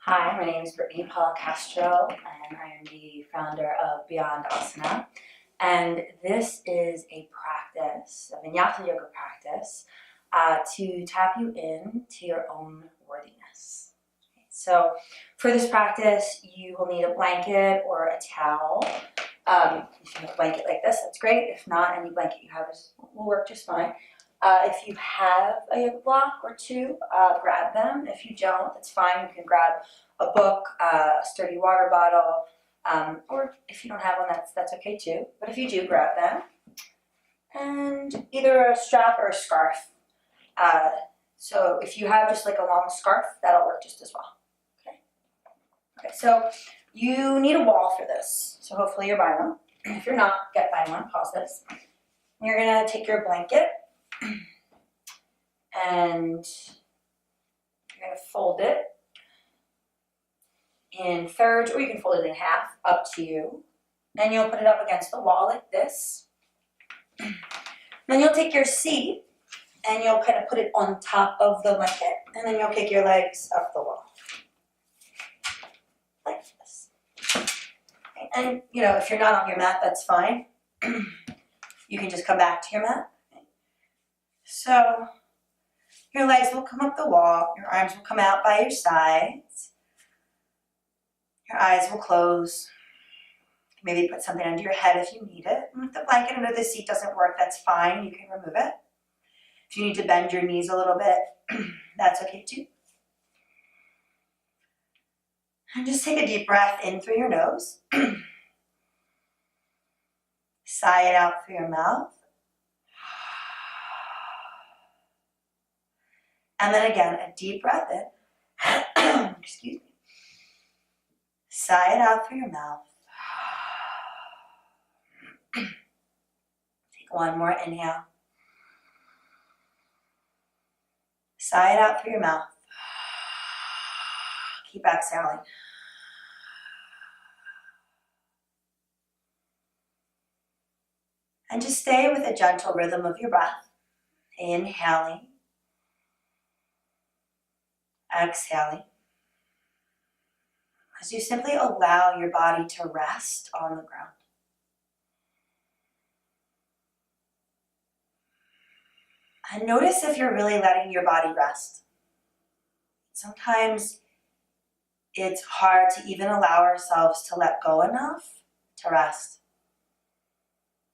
Hi, my name is Brittany Castro, and I am the founder of Beyond Asana. And this is a practice, a Vinyasa yoga practice, to tap you in to your own worthiness. So, for this practice, you will need a blanket or a towel. If you have a blanket like this, that's great. If not, any blanket you have will work just fine. If you have a yoga block or two, grab them. If you don't, that's fine. You can grab a book, a sturdy water bottle, or if you don't have one, that's okay too. But if you do, grab them. And either a strap or a scarf. So if you have just like a long scarf, that'll work just as well. Okay, so you need a wall for this. So hopefully you're buying one. If you're not, buy one, pause this. You're gonna take your blanket and you're gonna fold it in thirds, or you can fold it in half, up to you. Then you'll put it up against the wall like this. Then you'll take your seat and you'll kind of put it on top of the blanket, and then you'll kick your legs up the wall. Like this. And if you're not on your mat, that's fine. You can just come back to your mat. So your legs will come up the wall, your arms will come out by your sides, your eyes will close. Maybe put something under your head if you need it. And if the blanket under the seat doesn't work, that's fine, you can remove it. If you need to bend your knees a little bit, that's okay too. And just take a deep breath in through your nose. Sigh it out through your mouth. And then again, a deep breath in. Excuse me. Sigh it out through your mouth. Take one more inhale. Sigh it out through your mouth. Keep exhaling. And just stay with a gentle rhythm of your breath. Inhaling. Exhaling. As you simply allow your body to rest on the ground. And notice if you're really letting your body rest. Sometimes it's hard to even allow ourselves to let go enough to rest.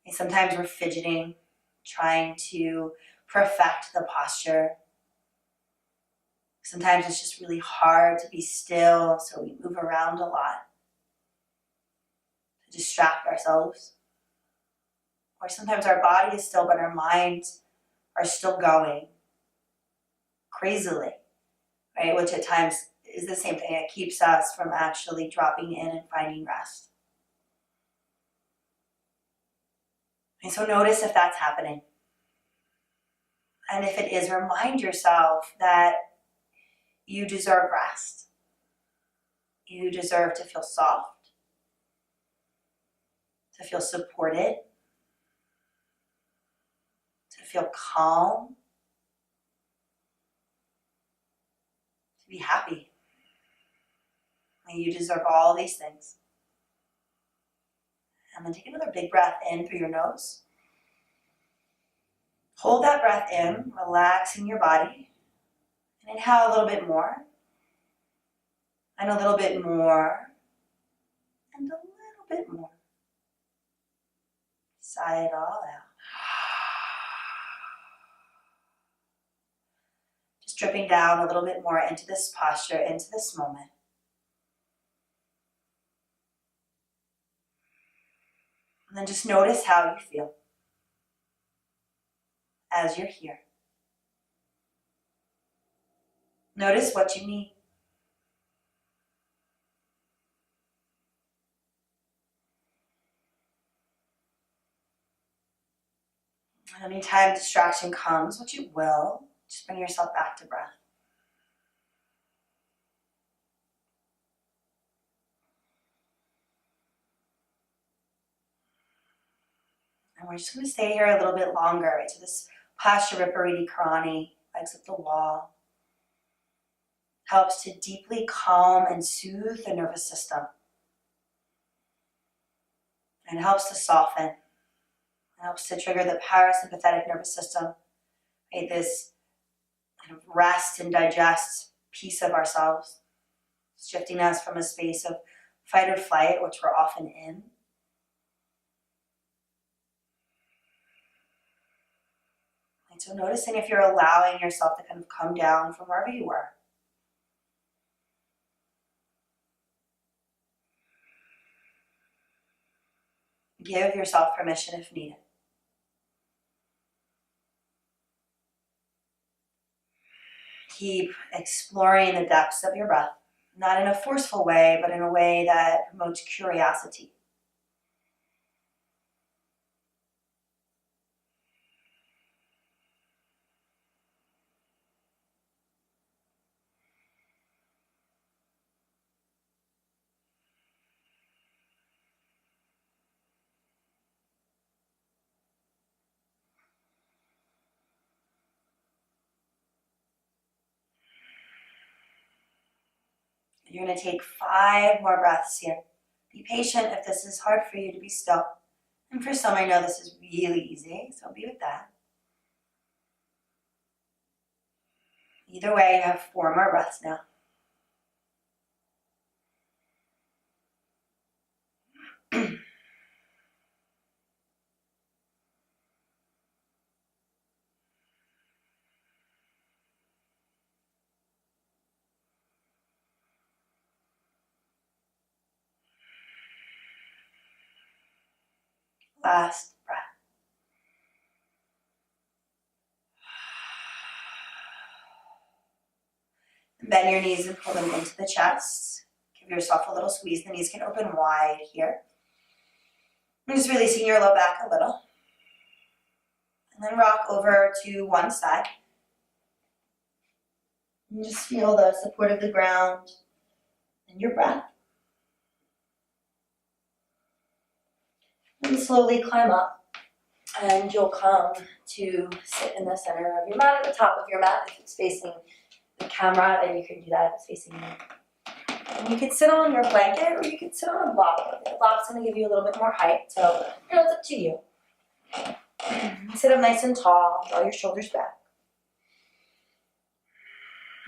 And sometimes we're fidgeting, trying to perfect the posture. Sometimes it's just really hard to be still, so we move around a lot to distract ourselves. Or sometimes our body is still, but our minds are still going crazily, right? Which at times is the same thing. It keeps us from actually dropping in and finding rest. And so notice if that's happening. And if it is, remind yourself that you deserve rest. You deserve to feel soft, to feel supported, to feel calm, to be happy. And you deserve all these things. And then take another big breath in through your nose. Hold that breath in, relaxing your body. And inhale a little bit more. And a little bit more. And a little bit more. Sigh it all out. Just dripping down a little bit more into this posture, into this moment. And then just notice how you feel as you're here. Notice what you need. And anytime distraction comes, which it will, just bring yourself back to breath. And we're just going to stay here a little bit longer, right? So this posture, Vipariti Karani, legs at the wall. helps to deeply calm and soothe the nervous system, and helps to soften. It helps to trigger the parasympathetic nervous system, right? This kind of rest and digest piece of ourselves, shifting us from a space of fight or flight, which we're often in. And so noticing if you're allowing yourself to kind of come down from wherever you were. Give yourself permission if needed. Keep exploring the depths of your breath, not in a forceful way, but in a way that promotes curiosity. You're going to take 5 more breaths here. Be patient if this is hard for you to be still. And for some, I know this is really easy, so be with that. Either way, you have 4 more breaths now. Last breath. Bend your knees and pull them into the chest. Give yourself a little squeeze. The knees can open wide here. And just releasing your low back a little. And then rock over to one side. And just feel the support of the ground and your breath. And slowly climb up. And you'll come to sit in the center of your mat, at the top of your mat. If it's facing the camera, then you can do that if it's facing you. And you can sit on your blanket or you can sit on a block. The block's going to give you a little bit more height, so it's up to you. Sit up nice and tall, draw your shoulders back.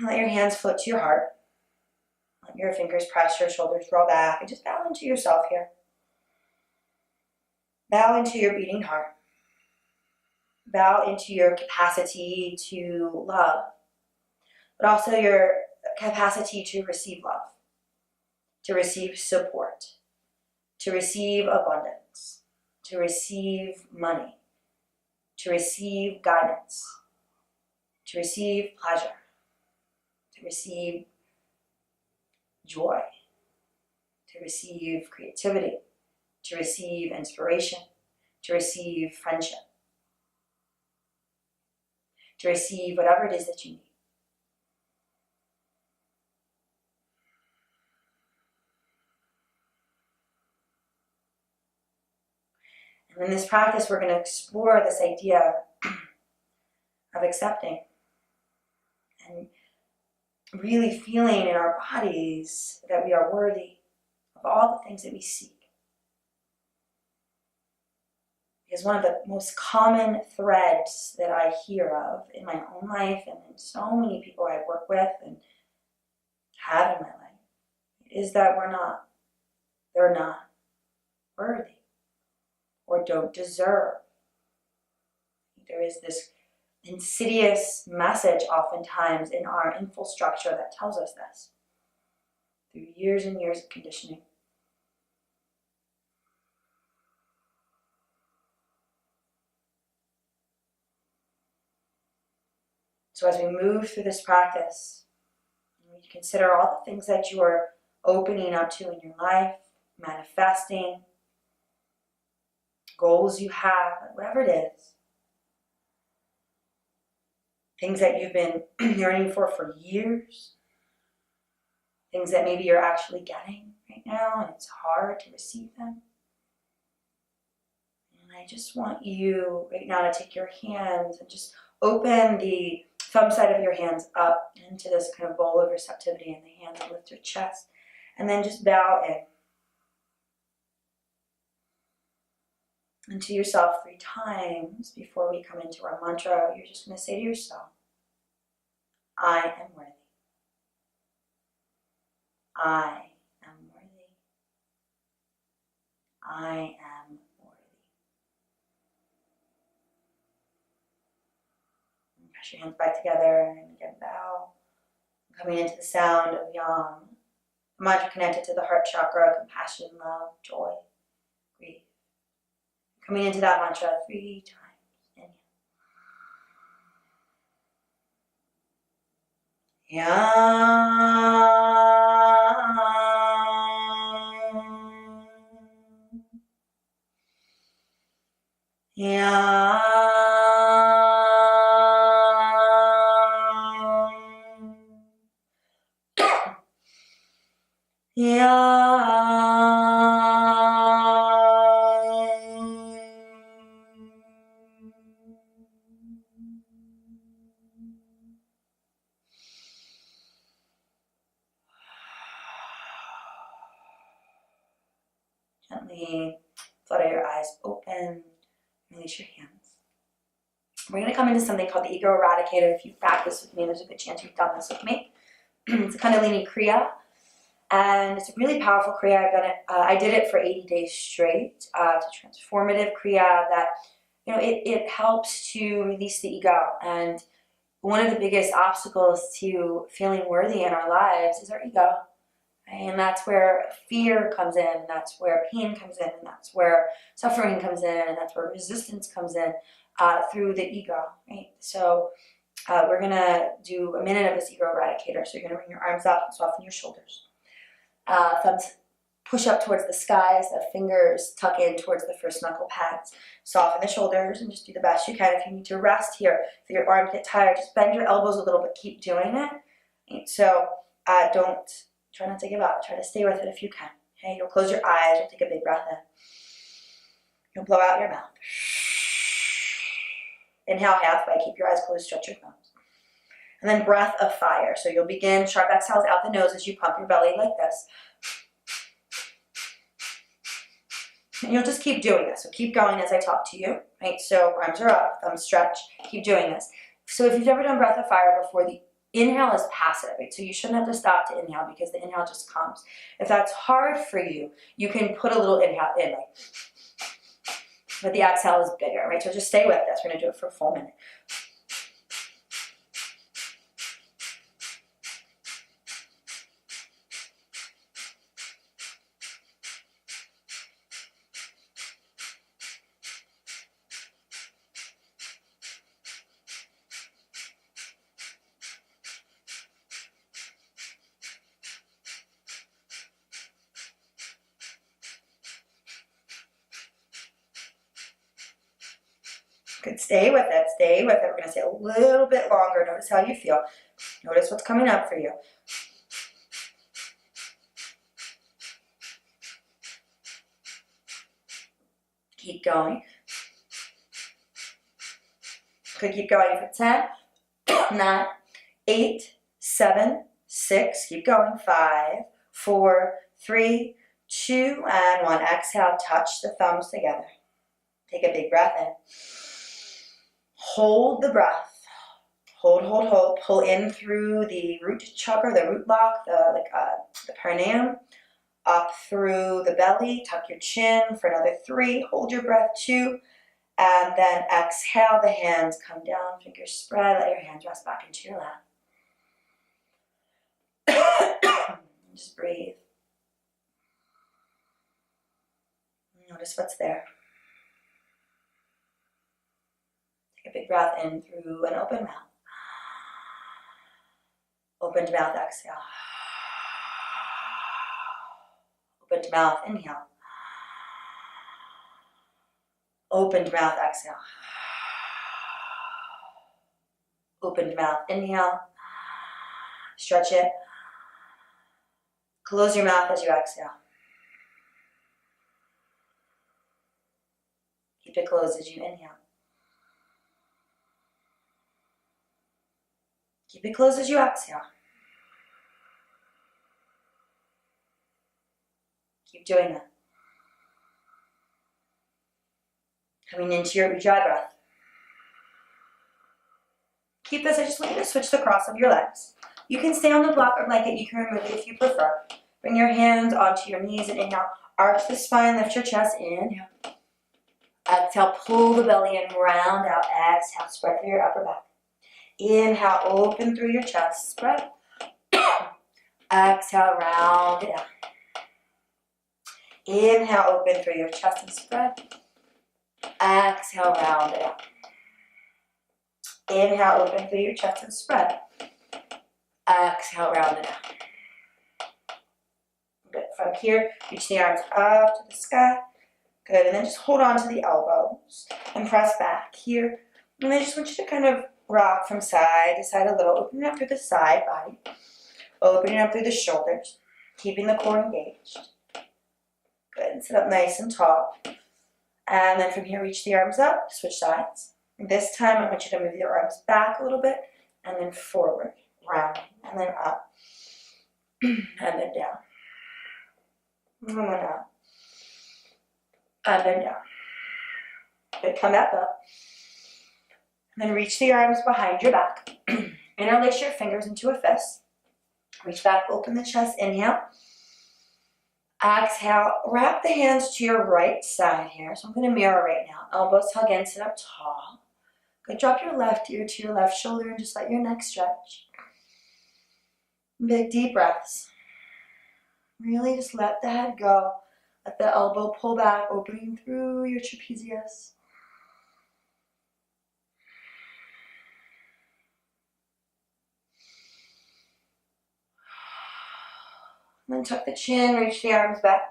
Let your hands float to your heart. Let your fingers press your shoulders, roll back, and just bow into yourself here. Bow into your beating heart. Bow into your capacity to love, but also your capacity to receive love, to receive support, to receive abundance, to receive money, to receive guidance, to receive pleasure, to receive joy, to receive creativity, to receive inspiration, to receive friendship, to receive whatever it is that you need. And in this practice, we're going to explore this idea of accepting and really feeling in our bodies that we are worthy of all the things that we seek. Because one of the most common threads that I hear of in my own life and in so many people I work with and have in my life is that they're not worthy or don't deserve. There is this insidious message oftentimes in our infrastructure that tells us this through years and years of conditioning. So as we move through this practice, we consider all the things that you are opening up to in your life, manifesting, goals you have, whatever it is. Things that you've been yearning for years. Things that maybe you're actually getting right now and it's hard to receive them. And I just want you right now to take your hands and just open the thumb side of your hands up into this kind of bowl of receptivity in the hands, and lift your chest. And then just bow in. And to yourself 3 times before we come into our mantra, you're just going to say to yourself, I am worthy. I am worthy. I am worthy. And press your hands back together and again bow. Coming into the sound of Yam. A mantra connected to the heart chakra, compassion, love, joy, grief. Coming into that mantra 3 times. Inhale. Yam. Yam. Gently flutter your eyes open, release your hands. We're going to come into something called the Ego Eradicator. If you've practiced with me, there's a good chance you've done this with me. It's a Kundalini Kriya, and it's a really powerful Kriya. I've done it. I did it for 80 days straight. It's a transformative Kriya that, it helps to release the ego. And one of the biggest obstacles to feeling worthy in our lives is our ego. And that's where fear comes in, and that's where pain comes in, and that's where suffering comes in, and that's where resistance comes in through the ego, right? So we're going to do a minute of this Ego Eradicator. So you're going to bring your arms up and soften your shoulders. Thumbs push up towards the skies, the fingers tuck in towards the first knuckle pads. Soften the shoulders and just do the best you can. If you need to rest here, if your arms get tired, just bend your elbows a little bit, keep doing it. Right? So try not to give up. Try to stay with it if you can. Okay, you'll close your eyes, you'll take a big breath in. You'll blow out your mouth. Inhale halfway, keep your eyes closed, stretch your thumbs. And then breath of fire. So you'll begin sharp exhales out the nose as you pump your belly like this. And you'll just keep doing this. So keep going as I talk to you, right? So arms are up, thumbs stretch, keep doing this. So if you've never done breath of fire before, the inhale is passive, right? So you shouldn't have to stop to inhale because the inhale just comes. If that's hard for you, you can put a little inhale in, like, but the exhale is bigger, right? So just stay with this. We're going to do it for a full minute. Good, stay with it, stay with it. We're going to stay a little bit longer. Notice how you feel. Notice what's coming up for you. Keep going. Could keep going for 10, 9, 8, 7, 6. Keep going. 5, 4, 3, 2, and 1. Exhale, touch the thumbs together. Take a big breath in. Hold the breath. Hold, hold, hold. Pull in through the root chakra, the root lock, the perineum. Up through the belly. Tuck your chin for another 3. Hold your breath. 2. And then exhale, the hands come down. Fingers spread. Let your hands rest back into your lap. Just breathe. Notice what's there. Take a big breath in through an open mouth. Opened mouth, exhale. Opened mouth, inhale. Opened mouth, exhale. Opened mouth, inhale. Stretch it. Close your mouth as you exhale. Keep it closed as you inhale. Keep it closed as you exhale. Keep doing that. Coming into your ujjayi breath. Keep this. I just want you to switch the cross of your legs. You can stay on the block or blanket. You can remove it if you prefer. Bring your hands onto your knees and inhale. Arch the spine, lift your chest. Inhale. Exhale, pull the belly in, round out. Exhale, spread through your upper back. Inhale, open through your chest, spread. Exhale, round it out. Inhale, open through your chest and spread. Exhale, round it out. Inhale, open through your chest and spread. Exhale, round it out. Good. From here, reach the arms up to the sky. Good. And then just hold on to the elbows and press back here. And I just want you to kind of rock from side to side a little. Open it up through the side body. Open it up through the shoulders. Keeping the core engaged. Good. And sit up nice and tall. And then from here, reach the arms up. Switch sides. This time, I want you to move your arms back a little bit. And then forward. Round. And then up. And then down. And then up. And then down. Good. Come back up. And then reach the arms behind your back. Interlace your fingers into a fist. Reach back, open the chest. Inhale. Exhale. Wrap the hands to your right side here. So I'm going to mirror right now. Elbows hug in, sit up tall. Good. Drop your left ear to your left shoulder and just let your neck stretch. Big deep breaths. Really just let the head go. Let the elbow pull back, opening through your trapezius. And then tuck the chin, reach the arms back.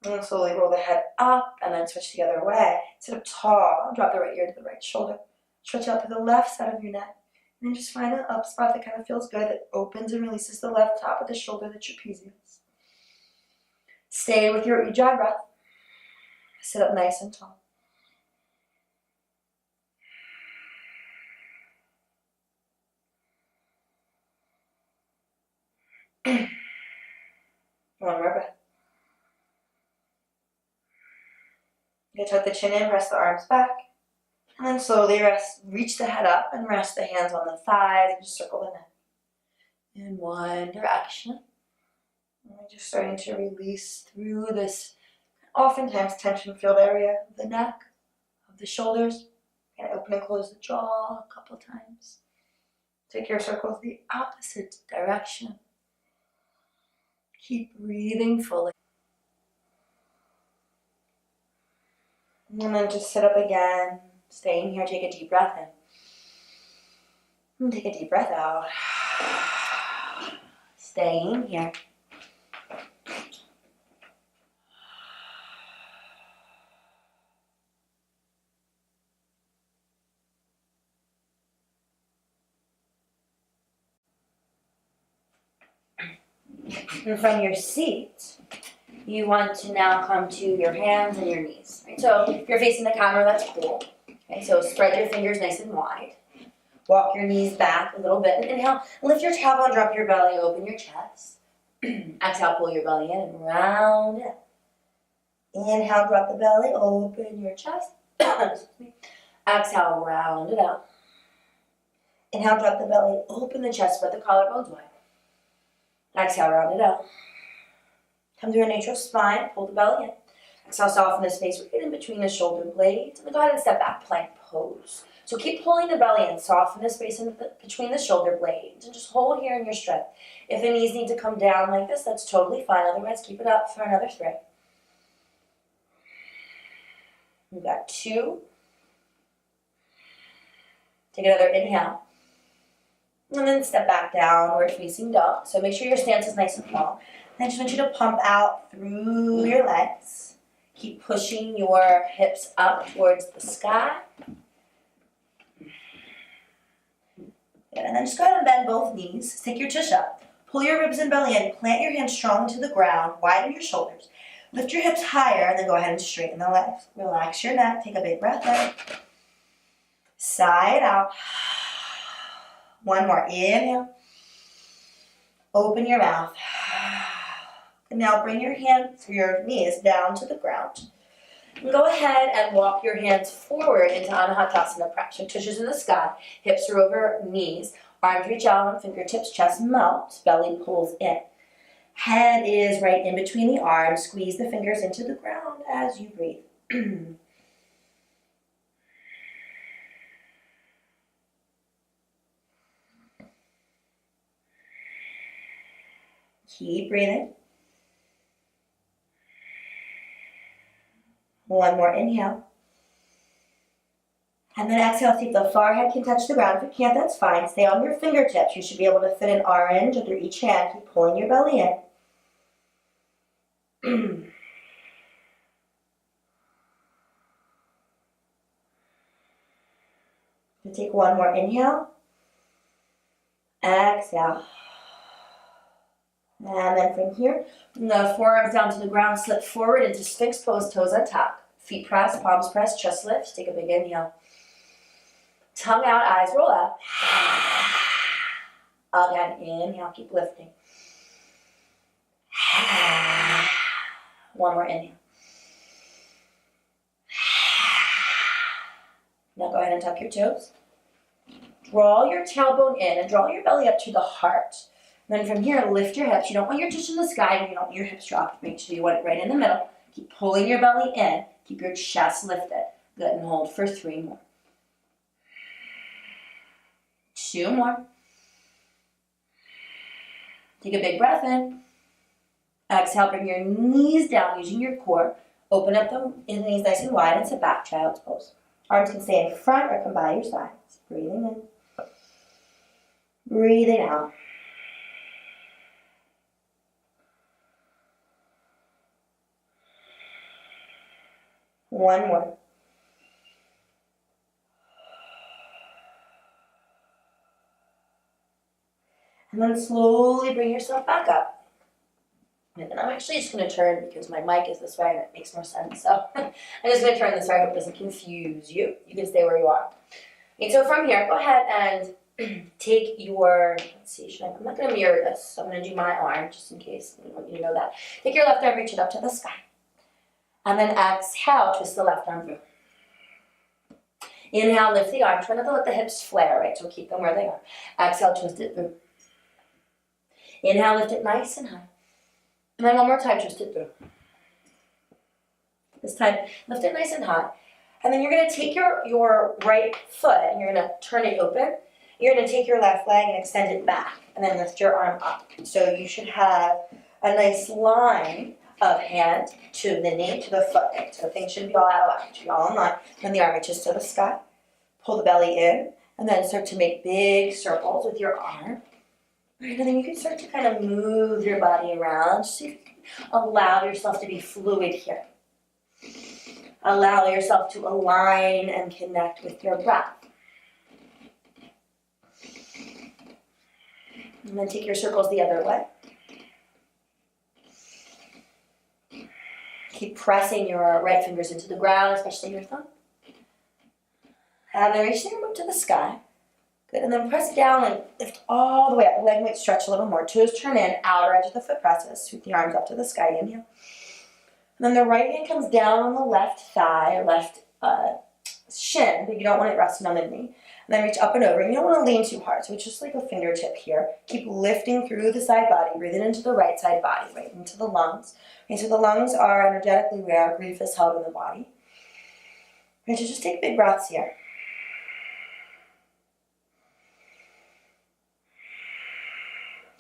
And then slowly roll the head up and then switch the other way. Sit up tall, drop the right ear to the right shoulder. Stretch out to the left side of your neck. And then just find an up spot that kind of feels good, that opens and releases the left top of the shoulder, the trapezius. Stay with your ujjayi breath. Sit up nice and tall. One more breath. You tuck the chin in, rest the arms back. And then slowly reach the head up and rest the hands on the thighs and just circle the neck in one direction. And we're just starting to release through this oftentimes tension-filled area of the neck, of the shoulders. And open and close the jaw a couple times. Take your circles the opposite direction. Keep breathing fully. And then just sit up again. Staying here, take a deep breath in. And take a deep breath out. Staying here. And from your seat, you want to now come to your hands and your knees. Right? So if you're facing the camera, that's cool. Okay, so spread your fingers nice and wide. Walk your knees back a little bit. And inhale, lift your tailbone, drop your belly, open your chest. Exhale, pull your belly in and round it. Inhale, drop the belly, open your chest. Exhale, round it out. Inhale, drop the belly, open the chest, spread the collarbones wide. Exhale, round it out. Come to a neutral spine, pull the belly in. Exhale, soften the space right in between the shoulder blades. And then go ahead and step back, plank pose. So keep pulling the belly in, soften the space between the shoulder blades. And just hold here in your strength. If the knees need to come down like this, that's totally fine. Otherwise, keep it up for another 3. We've got 2. Take another inhale. And then step back downward facing dog. So make sure your stance is nice and long. And I just want you to pump out through your legs. Keep pushing your hips up towards the sky. Good. And then just go ahead and bend both knees. Take your tush up. Pull your ribs and belly in. Plant your hands strong into the ground. Widen your shoulders. Lift your hips higher and then go ahead and straighten the legs. Relax your neck. Take a big breath in. Sigh it out. One more. Inhale. Open your mouth. And now bring your hands, your knees down to the ground. And go ahead and walk your hands forward into Anahatasana Pressure. Tushes in the sky, hips are over knees, arms reach out on fingertips, chest melts, belly pulls in. Head is right in between the arms. Squeeze the fingers into the ground as you breathe. Keep breathing. One more inhale. And then exhale, see if the forehead can touch the ground. If it can't, that's fine. Stay on your fingertips. You should be able to fit an orange under each hand. Keep pulling your belly in. Take one more inhale. Exhale. And then from here, the forearms down to the ground, slip forward into Sphinx pose, toes on top. Feet press, palms press, chest lifts. Take a big inhale. Tongue out, eyes roll up. Again, inhale, keep lifting. One more inhale. Now go ahead and tuck your toes. Draw your tailbone in and draw your belly up to the heart. Then from here, lift your hips. You don't want your tush in the sky, and you don't want your hips dropped. Make sure you want it right in the middle. Keep pulling your belly in. Keep your chest lifted. Good, and hold for 3 more. 2 more. Take a big breath in. Exhale, bring your knees down using your core. Open up the knees nice and wide and sit back, child's pose. Arms can stay in front or come by your sides. Breathing in. Breathing out. One more. And then slowly bring yourself back up. And then I'm actually just going to turn because my mic is this way and it makes more sense. So I'm just going to turn this way. I hope it doesn't confuse you. You can stay where you are. And so from here, go ahead and take your, let's see, I'm not going to mirror this. So I'm going to do my arm just in case I want you to know that. Take your left arm, reach it up to the sky. And then exhale, twist the left arm through. Inhale, lift the arm. Try not to let the hips flare, right? So keep them where they are. Exhale, twist it through. Inhale, lift it nice and high. And then one more time, twist it through. This time, lift it nice and high. And then you're going to take your right foot and you're going to turn it open. You're going to take your left leg and extend it back. And then lift your arm up. So you should have a nice line of hand to the knee to the foot. Right? So things shouldn't be all out of whack. It should be all in line. Then the arm reaches to the sky. Pull the belly in. And then start to make big circles with your arm. Right, and then you can start to kind of move your body around. So you can allow yourself to be fluid here. Allow yourself to align and connect with your breath. And then take your circles the other way. Keep pressing your right fingers into the ground, especially your thumb. And then reach them up to the sky. Good, and then press down and lift all the way up. The leg might stretch a little more. Toes turn in, outer edge of the foot presses. Sweep the arms up to the sky, inhale. And then the right hand comes down on the left thigh, or left shin, but you don't want it resting on the knee. And then reach up and over. And you don't want to lean too hard, so it's just like a fingertip here. Keep lifting through the side body. Breathe it into the right side body, right into the lungs. Okay, so the lungs are energetically where grief is held in the body. Okay, so just take big breaths here.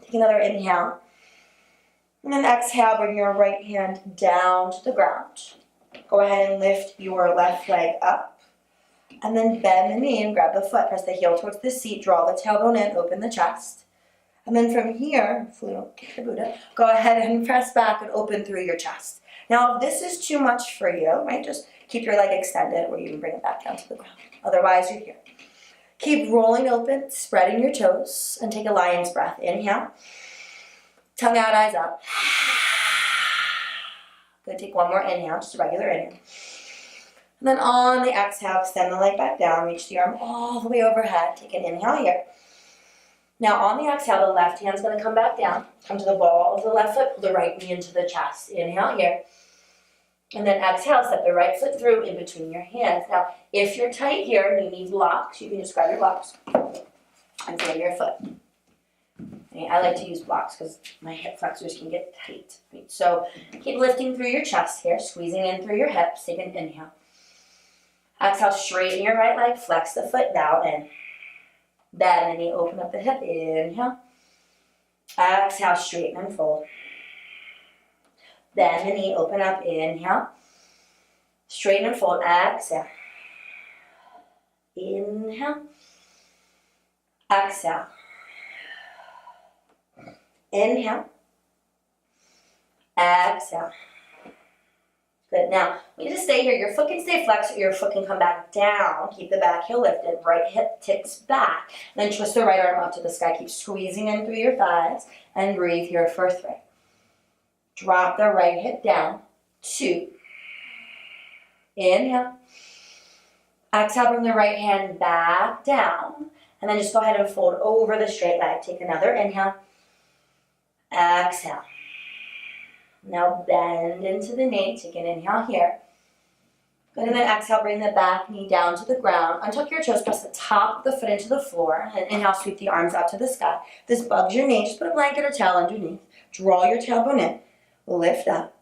Take another inhale. And then exhale, bring your right hand down to the ground. Go ahead and lift your left leg up. And then bend the knee and grab the foot. Press the heel towards the seat. Draw the tailbone in. Open the chest. And then from here, hopefully you don't kick the Buddha, go ahead and press back and open through your chest. Now, if this is too much for you, right, just keep your leg extended or you can bring it back down to the ground. Otherwise, you're here. Keep rolling open, spreading your toes, and take a lion's breath. Inhale. Tongue out, eyes up. Good, take one more inhale, just a regular inhale. And then on the exhale, extend the leg back down, reach the arm all the way overhead. Take an inhale here. Now on the exhale, the left hand's gonna come back down, come to the ball of the left foot, pull the right knee into the chest. Inhale here. And then exhale, step the right foot through in between your hands. Now, if you're tight here and you need blocks, you can just grab your blocks and frame your foot. Okay, I like to use blocks because my hip flexors can get tight. Right? So keep lifting through your chest here, squeezing in through your hips. Take an inhale. Exhale, straighten your right leg, flex the foot down and bend the knee, open up the hip. Inhale. Exhale, straighten and fold. Bend the knee, open up, inhale. Straighten and fold, exhale. Inhale. Exhale. Inhale. Exhale. Good. Now, you just stay here. Your foot can stay flexed, or your foot can come back down. Keep the back heel lifted. Right hip ticks back. Then twist the right arm up to the sky. Keep squeezing in through your thighs and breathe here for 3. Drop the right hip down. 2. Inhale. Exhale, bring the right hand back down. And then just go ahead and fold over the straight leg. Take another inhale. Exhale. Now bend into the knee. Take an inhale here. Good, and then exhale, bring the back knee down to the ground. Untuck your toes, press the top of the foot into the floor. And inhale, sweep the arms out to the sky. If this bugs your knee, just put a blanket or towel underneath. Draw your tailbone in. Lift up.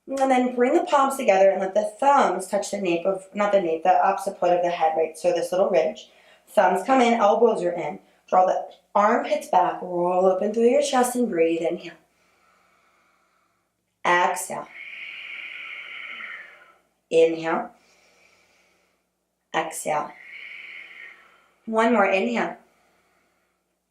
And then bring the palms together and let the thumbs touch the nape of, not the nape, the opposite point of the head, right? So this little ridge. Thumbs come in, elbows are in. Draw the armpits back, roll open through your chest and breathe. Inhale. Exhale. Inhale. Exhale. One more, inhale.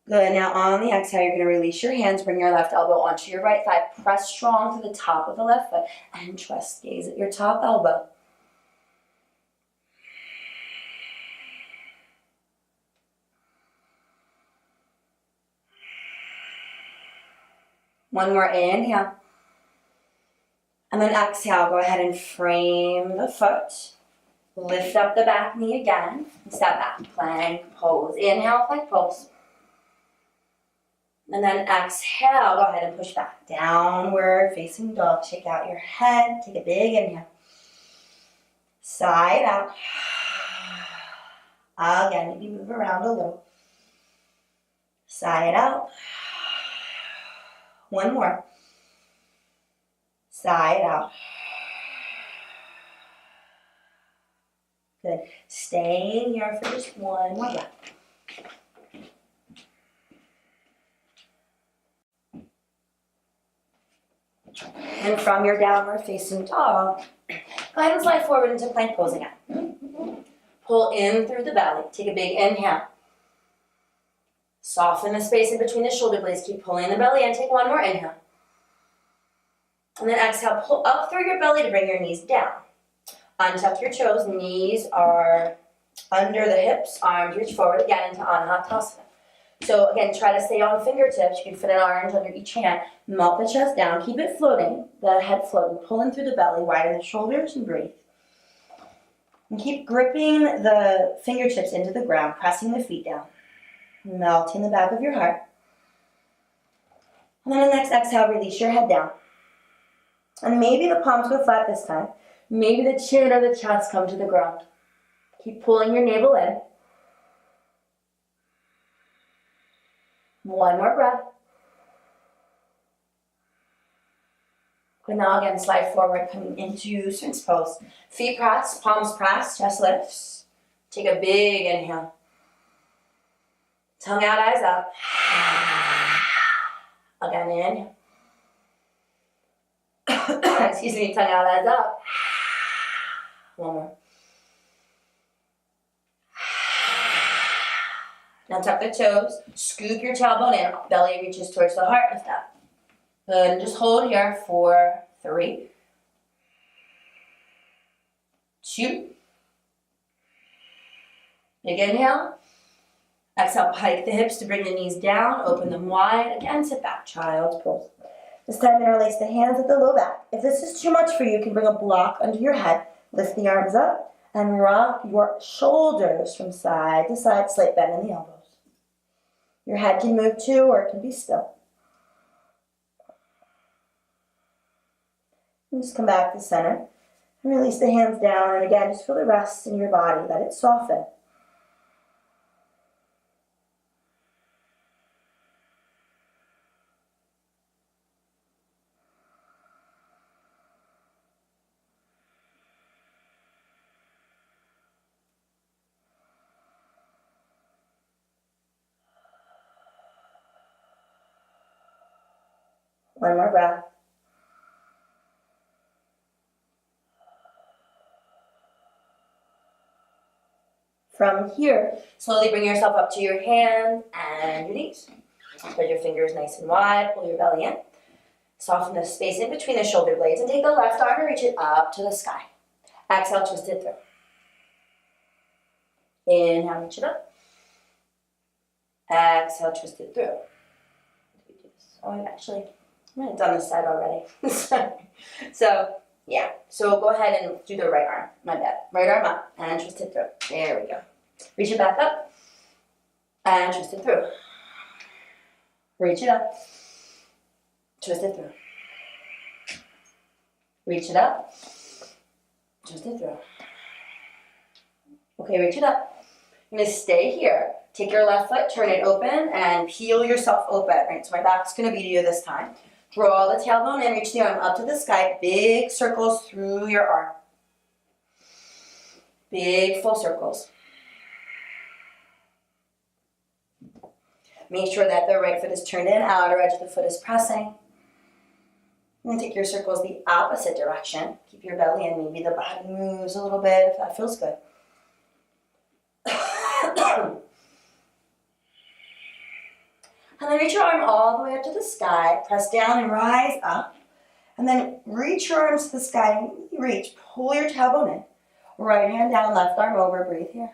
Good, now on the exhale, you're gonna release your hands, bring your left elbow onto your right thigh, press strong to the top of the left foot, and trust gaze at your top elbow. One more, inhale. And then exhale, go ahead and frame the foot. Lift up the back knee again. Step back, plank pose. Inhale, plank pose. And then exhale, go ahead and push back. Downward facing dog. Shake out your head. Take a big inhale. Side out. Again, maybe move around a little. Side out. One more. Side out. Good. Stay in here for just one more breath. And from your downward facing dog, go ahead and slide forward into plank pose again. Pull in through the belly. Take a big inhale. Soften the space in between the shoulder blades. Keep pulling the belly in. Take one more inhale. And then exhale, pull up through your belly to bring your knees down. Untuck your toes. Knees are under the hips. Arms reach forward again into Anahatasana. So again, try to stay on fingertips. You can fit an orange under each hand. Melt the chest down. Keep it floating. The head floating. Pull in through the belly. Widen the shoulders and breathe. And keep gripping the fingertips into the ground. Pressing the feet down. Melting the back of your heart. And then on the next exhale, release your head down. And maybe the palms go flat this time. Maybe the chin or the chest come to the ground. Keep pulling your navel in. One more breath. And now again, slide forward, coming into Sphinx pose. Feet press, palms press, chest lifts. Take a big inhale. Tongue out, eyes up. Again, inhale. Excuse me, tongue out, eyes up. One more. Now tuck the toes, scoop your tailbone in, belly reaches towards the heart, lift up. Good, and just hold here for 3, 2. Big inhale. Exhale, pike the hips to bring the knees down, open them wide. Again, sit back, child's pose. This time interlace the hands at the low back. If this is too much for you, you can bring a block under your head, lift the arms up, and rock your shoulders from side to side, slight bend in the elbows. Your head can move too, or it can be still. And just come back to center and release the hands down. And again, just feel the rest in your body. Let it soften. One more breath. From here, slowly bring yourself up to your hands and your knees. Spread your fingers nice and wide, pull your belly in. Soften the space in between the shoulder blades and take the left arm and reach it up to the sky. Exhale, twist it through. Inhale, reach it up. Exhale, twist it through. Oh, actually, I might have done this side already. So, yeah. So go ahead and do the right arm. My bad. Right arm up and twist it through. There we go. Reach it back up and twist it through. Reach it up. Twist it through. Reach it up. Twist it through. Okay, reach it up. You're going to stay here. Take your left foot, turn it open, and peel yourself open. Right, so my back's going to be to you this time. Draw the tailbone in, reach the arm up to the sky. Big circles through your arm. Big full circles. Make sure that the right foot is turned in, outer edge of the foot is pressing. And take your circles the opposite direction. Keep your belly in. Maybe the body moves a little bit if that feels good. And then reach your arm all the way up to the sky. Press down and rise up. And then reach your arms to the sky. Reach. Pull your tailbone in. Right hand down, left arm over. Breathe here.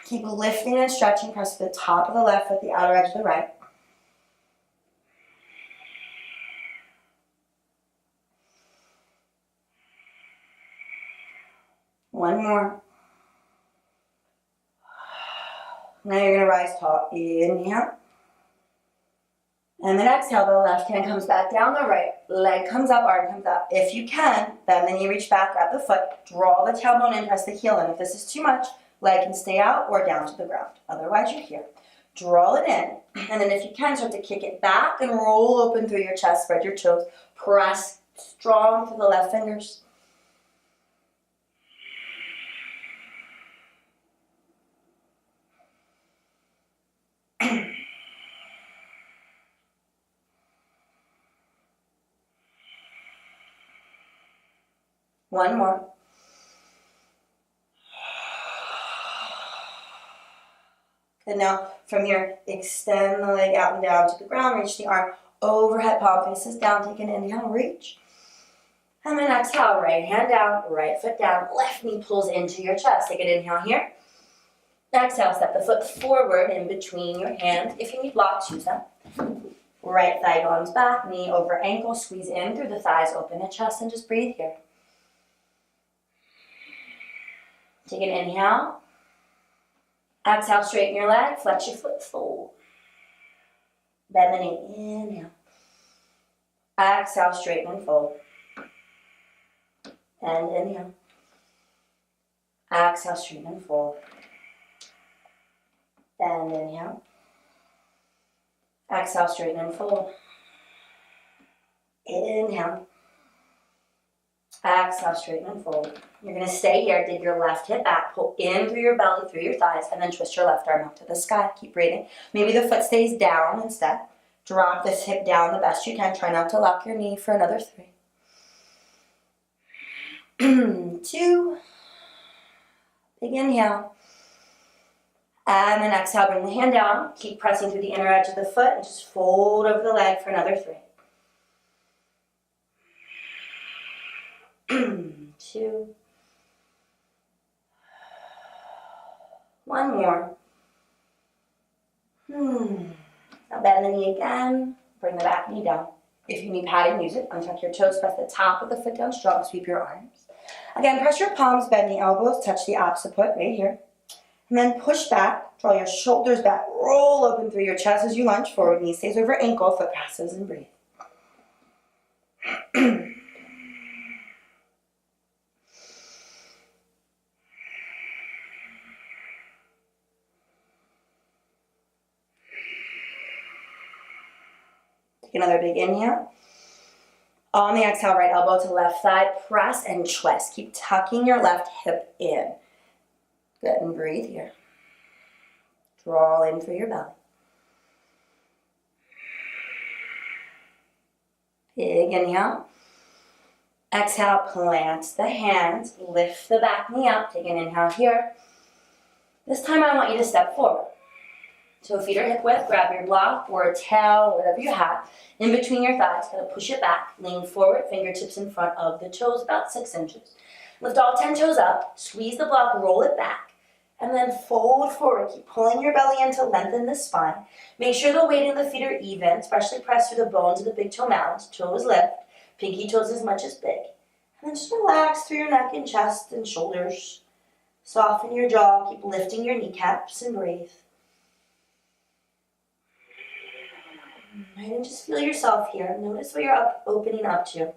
Keep lifting and stretching. Press the top of the left foot, the outer edge of the right. One more. Now you're going to rise tall. Inhale. And then exhale, the left hand comes back down, the right leg comes up, arm comes up. If you can, bend the knee, reach back, grab the foot, draw the tailbone in, press the heel in. If this is too much, leg can stay out or down to the ground. Otherwise, you're here. Draw it in. And then if you can, start to kick it back and roll open through your chest, spread your toes. Press strong through the left fingers. One more. Good, now from here, extend the leg out and down to the ground, reach the arm overhead, palm faces down, take an inhale, reach. And then exhale, right hand down, right foot down, left knee pulls into your chest. Take an inhale here. Exhale, step the foot forward in between your hands. If you need blocks, use them. Right thigh comes back, knee over ankle, squeeze in through the thighs, open the chest, and just breathe here. Take an inhale. Exhale, straighten your leg, flex your foot, fold. Bend the knee, inhale. Exhale, straighten and fold. And inhale. Exhale, straighten and fold. And inhale. Exhale, straighten and fold. Inhale. Exhale, straighten and fold. You're going to stay here. Dig your left hip back. Pull in through your belly, through your thighs, and then twist your left arm up to the sky. Keep breathing. Maybe the foot stays down instead. Drop this hip down the best you can. Try not to lock your knee for another 3. 2. Big inhale. And then exhale, bring the hand down. Keep pressing through the inner edge of the foot and just fold over the leg for another 3. 2. 1 more. Now bend the knee again. Bring the back knee down. If you need padding, use it. Untuck your toes. Press the top of the foot down strong. Sweep your arms. Again, press your palms, bend the elbows, touch the occiput right here. And then push back, draw your shoulders back, roll open through your chest as you lunge forward. Knee stays over ankle, foot passes, and breathe. Take another big inhale. On the exhale, right elbow to left thigh, press and twist. Keep tucking your left hip in. Good, and breathe here. Draw in through your belly. Big inhale. Exhale, plant the hands, lift the back knee up. Take an inhale here. This time I want you to step forward. So feet are hip width, grab your block or a towel, whatever you have, in between your thighs. Kind of push it back, lean forward, fingertips in front of the toes, about 6 inches. Lift all 10 toes up, squeeze the block, roll it back, and then fold forward. Keep pulling your belly in to lengthen the spine. Make sure the weight in the feet are even, especially press through the bones of the big toe mounds. Toes lift, pinky toes as much as big. And then just relax through your neck and chest and shoulders. Soften your jaw, keep lifting your kneecaps and breathe. Right, and just feel yourself here. Notice what you're opening up to.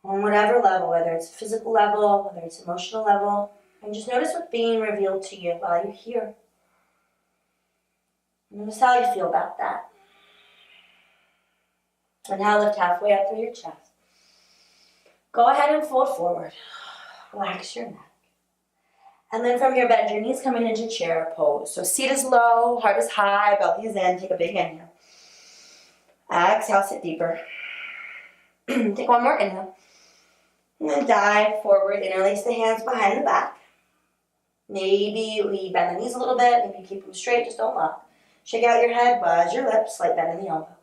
On whatever level, whether it's physical level, whether it's emotional level. And just notice what's being revealed to you while you're here. Notice how you feel about that. And now lift halfway up through your chest. Go ahead and fold forward. Relax your neck. And then from here, bend your knees coming into chair pose. So seat is low, heart is high, belly is in. Take a big inhale. Exhale, sit deeper. Take one more inhale. And then dive forward, interlace the hands behind the back. Maybe we bend the knees a little bit, maybe keep them straight, just don't lock. Shake out your head, buzz your lips, slight bend in the elbow.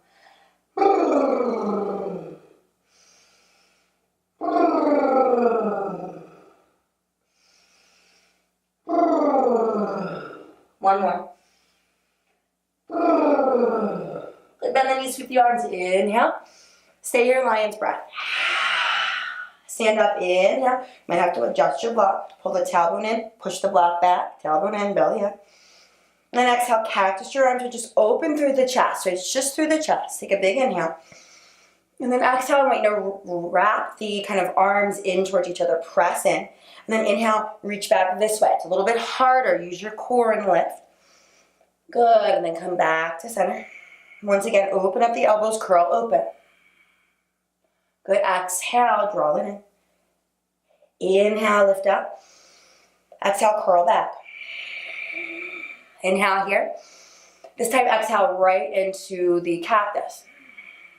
One more. Good, bend the knees, sweep the arms, inhale. Stay your lion's breath. Stand up, inhale. Might have to adjust your block. Pull the tailbone in, push the block back. Tailbone in, belly up. And then exhale, cactus your arms to just open through the chest. So it's just through the chest. Take a big inhale. And then exhale, I want you to wrap the kind of arms in towards each other. Press in. And then inhale, reach back this way. It's a little bit harder. Use your core and lift. Good. And then come back to center. Once again, open up the elbows, curl open. Good. Exhale, draw it in. Inhale, lift up. Exhale, curl back. Inhale here. This time, exhale right into the cactus.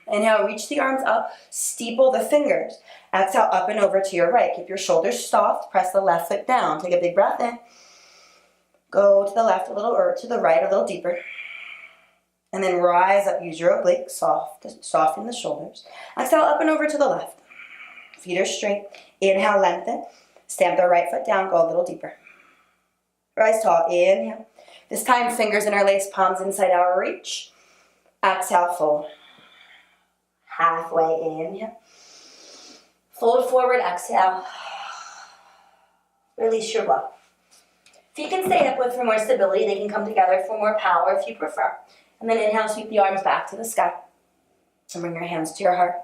Inhale, reach the arms up, steeple the fingers. Exhale, up and over to your right. Keep your shoulders soft, press the left foot down. Take a big breath in. Go to the left a little, or to the right a little deeper. And then rise up, use your obliques, soften the shoulders. Exhale, up and over to the left. Feet are straight. Inhale, lengthen. Stamp the right foot down, go a little deeper. Rise tall, inhale. This time, fingers interlace, palms inside our reach. Exhale, fold. Halfway, inhale. Fold forward, exhale. Release your block. If you can stay hip width for more stability, they can come together for more power if you prefer. And then inhale, sweep the arms back to the sky. And bring your hands to your heart.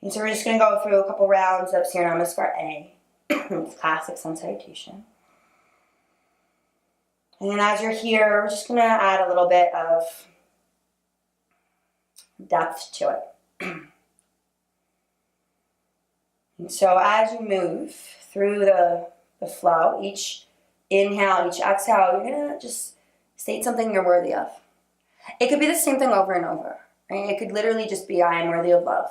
And so we're just going to go through a couple rounds of Seer Namaskar A. It's classic sun salutation. And then as you're here, we're just going to add a little bit of depth to it. And so as you move through the flow, each inhale, each exhale, you're going to just state something you're worthy of. It could be the same thing over and over. Right? It could literally just be, I am worthy of love.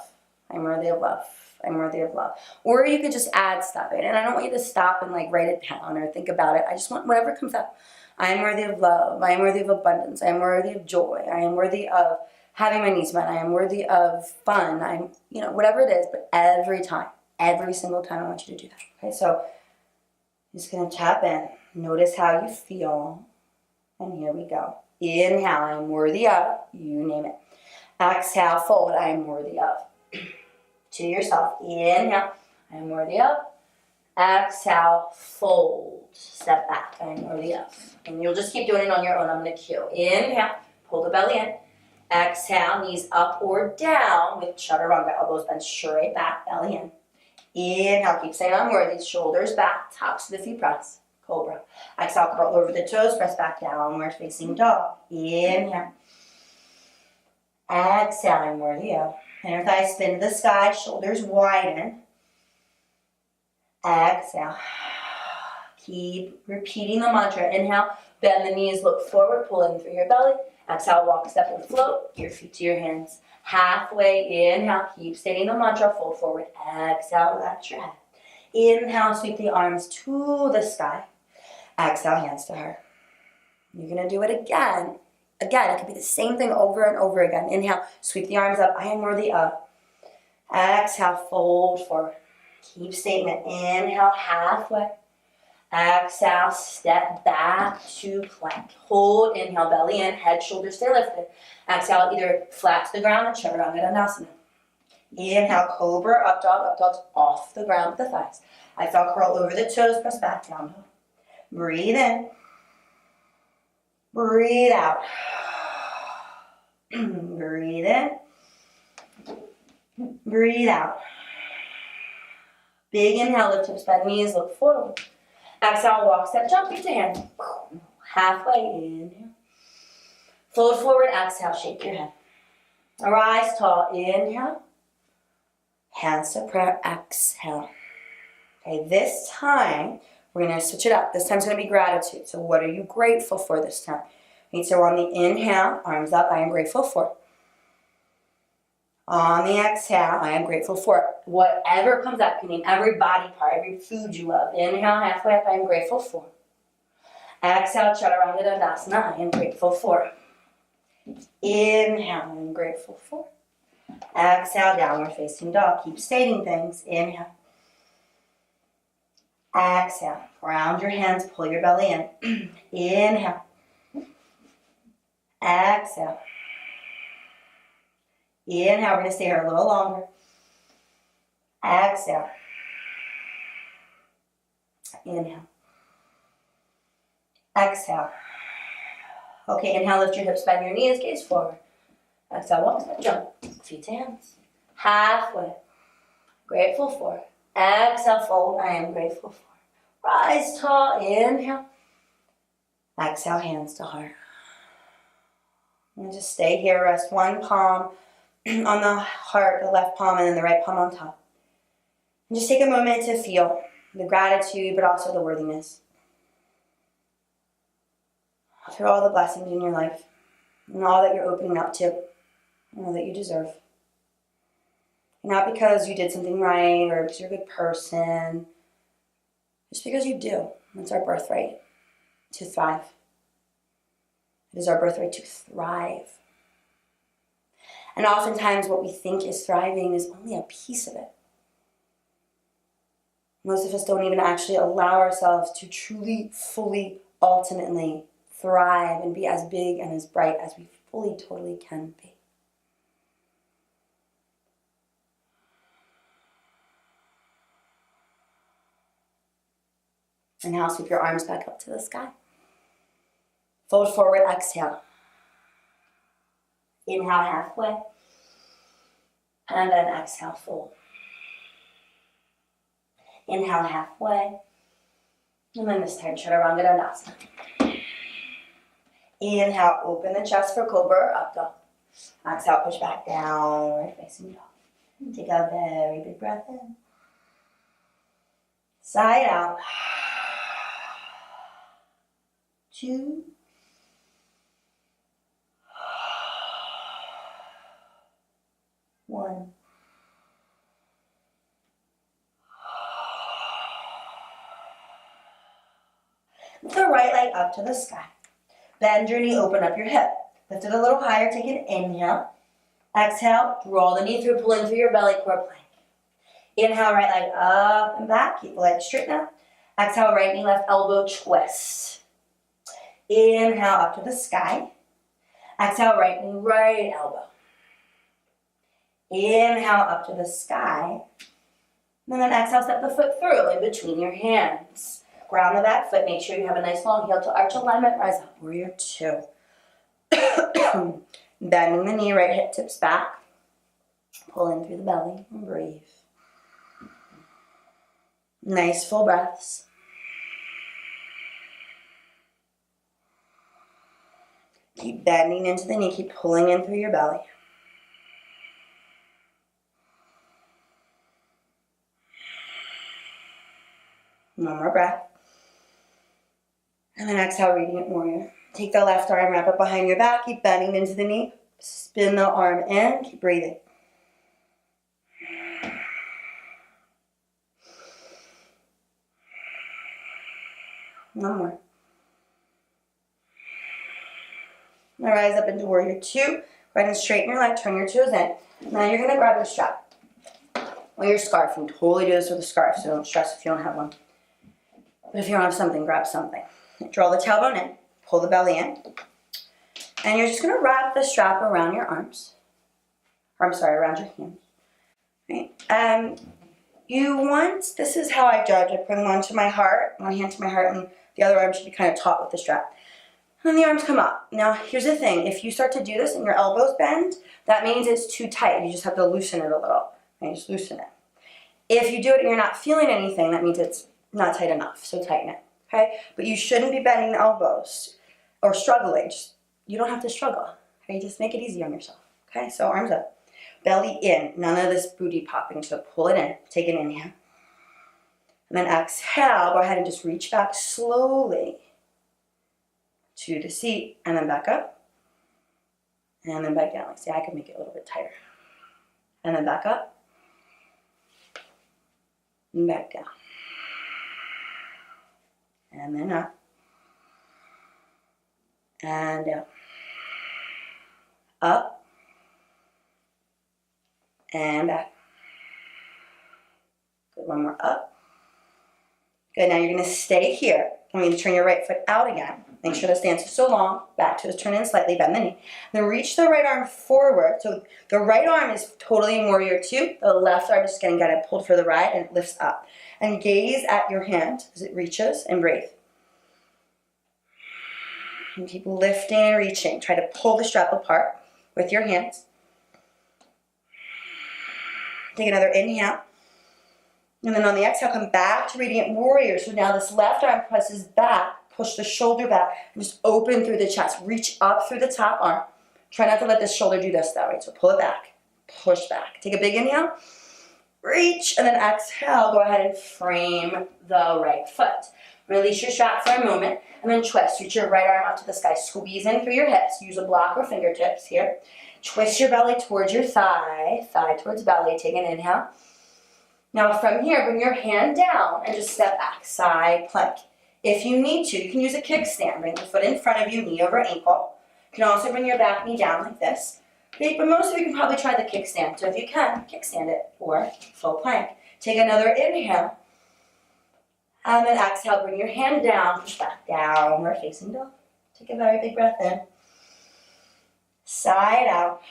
I'm worthy of love. I'm worthy of love. Or you could just add stuff in. And I don't want you to stop and write it down or think about it. I just want whatever comes up. I am worthy of love. I am worthy of abundance. I am worthy of joy. I am worthy of having my needs met. I am worthy of fun. I'm, whatever it is, but every time, every single time I want you to do that. Okay, so I'm just going to tap in. Notice how you feel. And here we go. Inhale, I am worthy of. You name it. Exhale, fold. I am worthy of. to yourself. Inhale, I am worthy of. Exhale, fold, step back, I am worthy of. And you'll just keep doing it on your own. I'm going to cue. Inhale, pull the belly in. Exhale, knees up or down with chaturanga, elbows bent straight back, belly in. Inhale, keep saying I'm worthy, shoulders back, tops of the feet press, cobra. Exhale, curl over the toes, press back, downward facing dog. Inhale. Exhale, I'm worthy of. Inner thighs spin to the sky, shoulders widen. Exhale. Keep repeating the mantra. Inhale, bend the knees, look forward, pull in through your belly. Exhale, walk, step, and float. Your feet to your hands. Halfway, inhale, keep stating the mantra, fold forward. Exhale, relax your head. Inhale, sweep the arms to the sky. Exhale, hands to heart. You're going to do it again. Again, it could be the same thing over and over again. Inhale, sweep the arms up. I am worthy of. Exhale, fold forward. Keep stating it. Inhale, halfway. Exhale, step back to plank. Hold, inhale, belly in, head, shoulders stay lifted. Exhale, either flat to the ground or chaturanga dandasana. Inhale, cobra, up dog's off the ground with the thighs. Exhale, curl over the toes, press back, down dog. Breathe in. Breathe out. Breathe in. Breathe out. Big inhale, lift hips, bend knees, look forward. Exhale, walk, step, jump, feet to hands. Halfway, inhale. Fold forward, exhale, shake your head. Rise tall, inhale. Hands to prayer, exhale. Okay, this time, we're going to switch it up. This time's going to be gratitude. So what are you grateful for this time? So on the inhale, arms up, I am grateful for. On the exhale, I am grateful for whatever comes up. You name every body part, every food you love. Inhale, halfway up, I am grateful for. Exhale, chaturanga dandasana, I am grateful for. Inhale, I am grateful for. Exhale, downward facing dog. Keep stating things. Inhale. Exhale, round your hands, pull your belly in. Inhale. Exhale. Inhale, we're going to stay here a little longer. Exhale. Inhale. Exhale. Okay, inhale, lift your hips, bend your knees, gaze forward. Exhale, walk, step, jump. Feet to hands. Halfway. Grateful for. Exhale, fold. I am grateful for. Rise tall. Inhale. Exhale, hands to heart. And just stay here. Rest one palm on the heart, the left palm, and then the right palm on top. And just take a moment to feel the gratitude, but also the worthiness. For all the blessings in your life, and all that you're opening up to, and all that you deserve. Not because you did something right, or because you're a good person, just because you do. It's our birthright to thrive. It is our birthright to thrive. And oftentimes what we think is thriving is only a piece of it. Most of us don't even actually allow ourselves to truly, fully, ultimately thrive and be as big and as bright as we fully, totally can be. And now sweep your arms back up to the sky. Fold forward, exhale. Inhale halfway. And then exhale, fold. Inhale halfway. And then this time, chaturanga dandasana. Inhale, open the chest for cobra, up dog. Exhale, push back downward facing dog. Take a very big breath in. Side out. 2. 1. Lift the right leg up to the sky. Bend your knee, open up your hip. Lift it a little higher, take an inhale. Exhale, draw the knee through, pull in through your belly, core plank. Inhale, right leg up and back, keep the leg straight now. Exhale, right knee, left elbow, twist. Inhale, up to the sky. Exhale, right knee, right elbow. Inhale up to the sky. And then exhale, step the foot through in between your hands. Ground the back foot. Make sure you have a nice long heel to arch alignment. Rise up, warrior two. Bending the knee, right hip tips back. Pull in through the belly and breathe. Nice full breaths. Keep bending into the knee, keep pulling in through your belly. One more breath. And then exhale, radiant warrior. Take the left arm, wrap it behind your back, keep bending into the knee. Spin the arm in, keep breathing. One more. Now rise up into warrior two. Go ahead and straighten your leg, turn your toes in. Now you're going to grab your strap or your scarf. You can totally do this with a scarf, so don't stress if you don't have one. But if you don't have something, grab something. Draw the tailbone in, pull the belly in, and you're just going to wrap the strap around your arms. Around your hands. Right? This is how I judge. I put them onto my heart, one hand to my heart, and the other arm should be kind of taut with the strap. And then the arms come up. Now, here's the thing. If you start to do this and your elbows bend, that means it's too tight. You just have to loosen it a little. And just loosen it. If you do it and you're not feeling anything, that means it's not tight enough. So tighten it. Okay? But you shouldn't be bending the elbows or struggling. You don't have to struggle. Okay? Just make it easy on yourself. Okay? So arms up. Belly in. None of this booty popping. So pull it in. Take an inhale. And then exhale. Go ahead and just reach back slowly to the seat, and then back up, and then back down. Like, see, I could make it a little bit tighter. And then back up, and back down. And then up, and down. Up, and back. Good, one more up. Good, now you're gonna stay here. I'm going to turn your right foot out again. Make sure the stance is so long. Back toes turn in slightly, bend the knee. Then reach the right arm forward. So the right arm is totally in warrior two. The left arm is just getting pulled for the ride, and it lifts up. And gaze at your hand as it reaches, and breathe. And keep lifting and reaching. Try to pull the strap apart with your hands. Take another inhale. And then on the exhale, come back to radiant warrior. So now this left arm presses back. Push the shoulder back and just open through the chest. Reach up through the top arm. Try not to let this shoulder do this though, right? So pull it back, push back. Take a big inhale, reach, and then exhale. Go ahead and frame the right foot. Release your strap for a moment and then twist. Reach your right arm up to the sky. Squeeze in through your hips. Use a block or fingertips here. Twist your belly towards your thigh, thigh towards belly. Take an inhale. Now from here, bring your hand down and just step back, side plank. If you need to, you can use a kickstand. Bring the foot in front of you, knee over ankle. You can also bring your back knee down like this. But most of you can probably try the kickstand. So if you can, kickstand it or full plank. Take another inhale. And then exhale, bring your hand down, push back, downward facing dog. Take a very big breath in. Side out.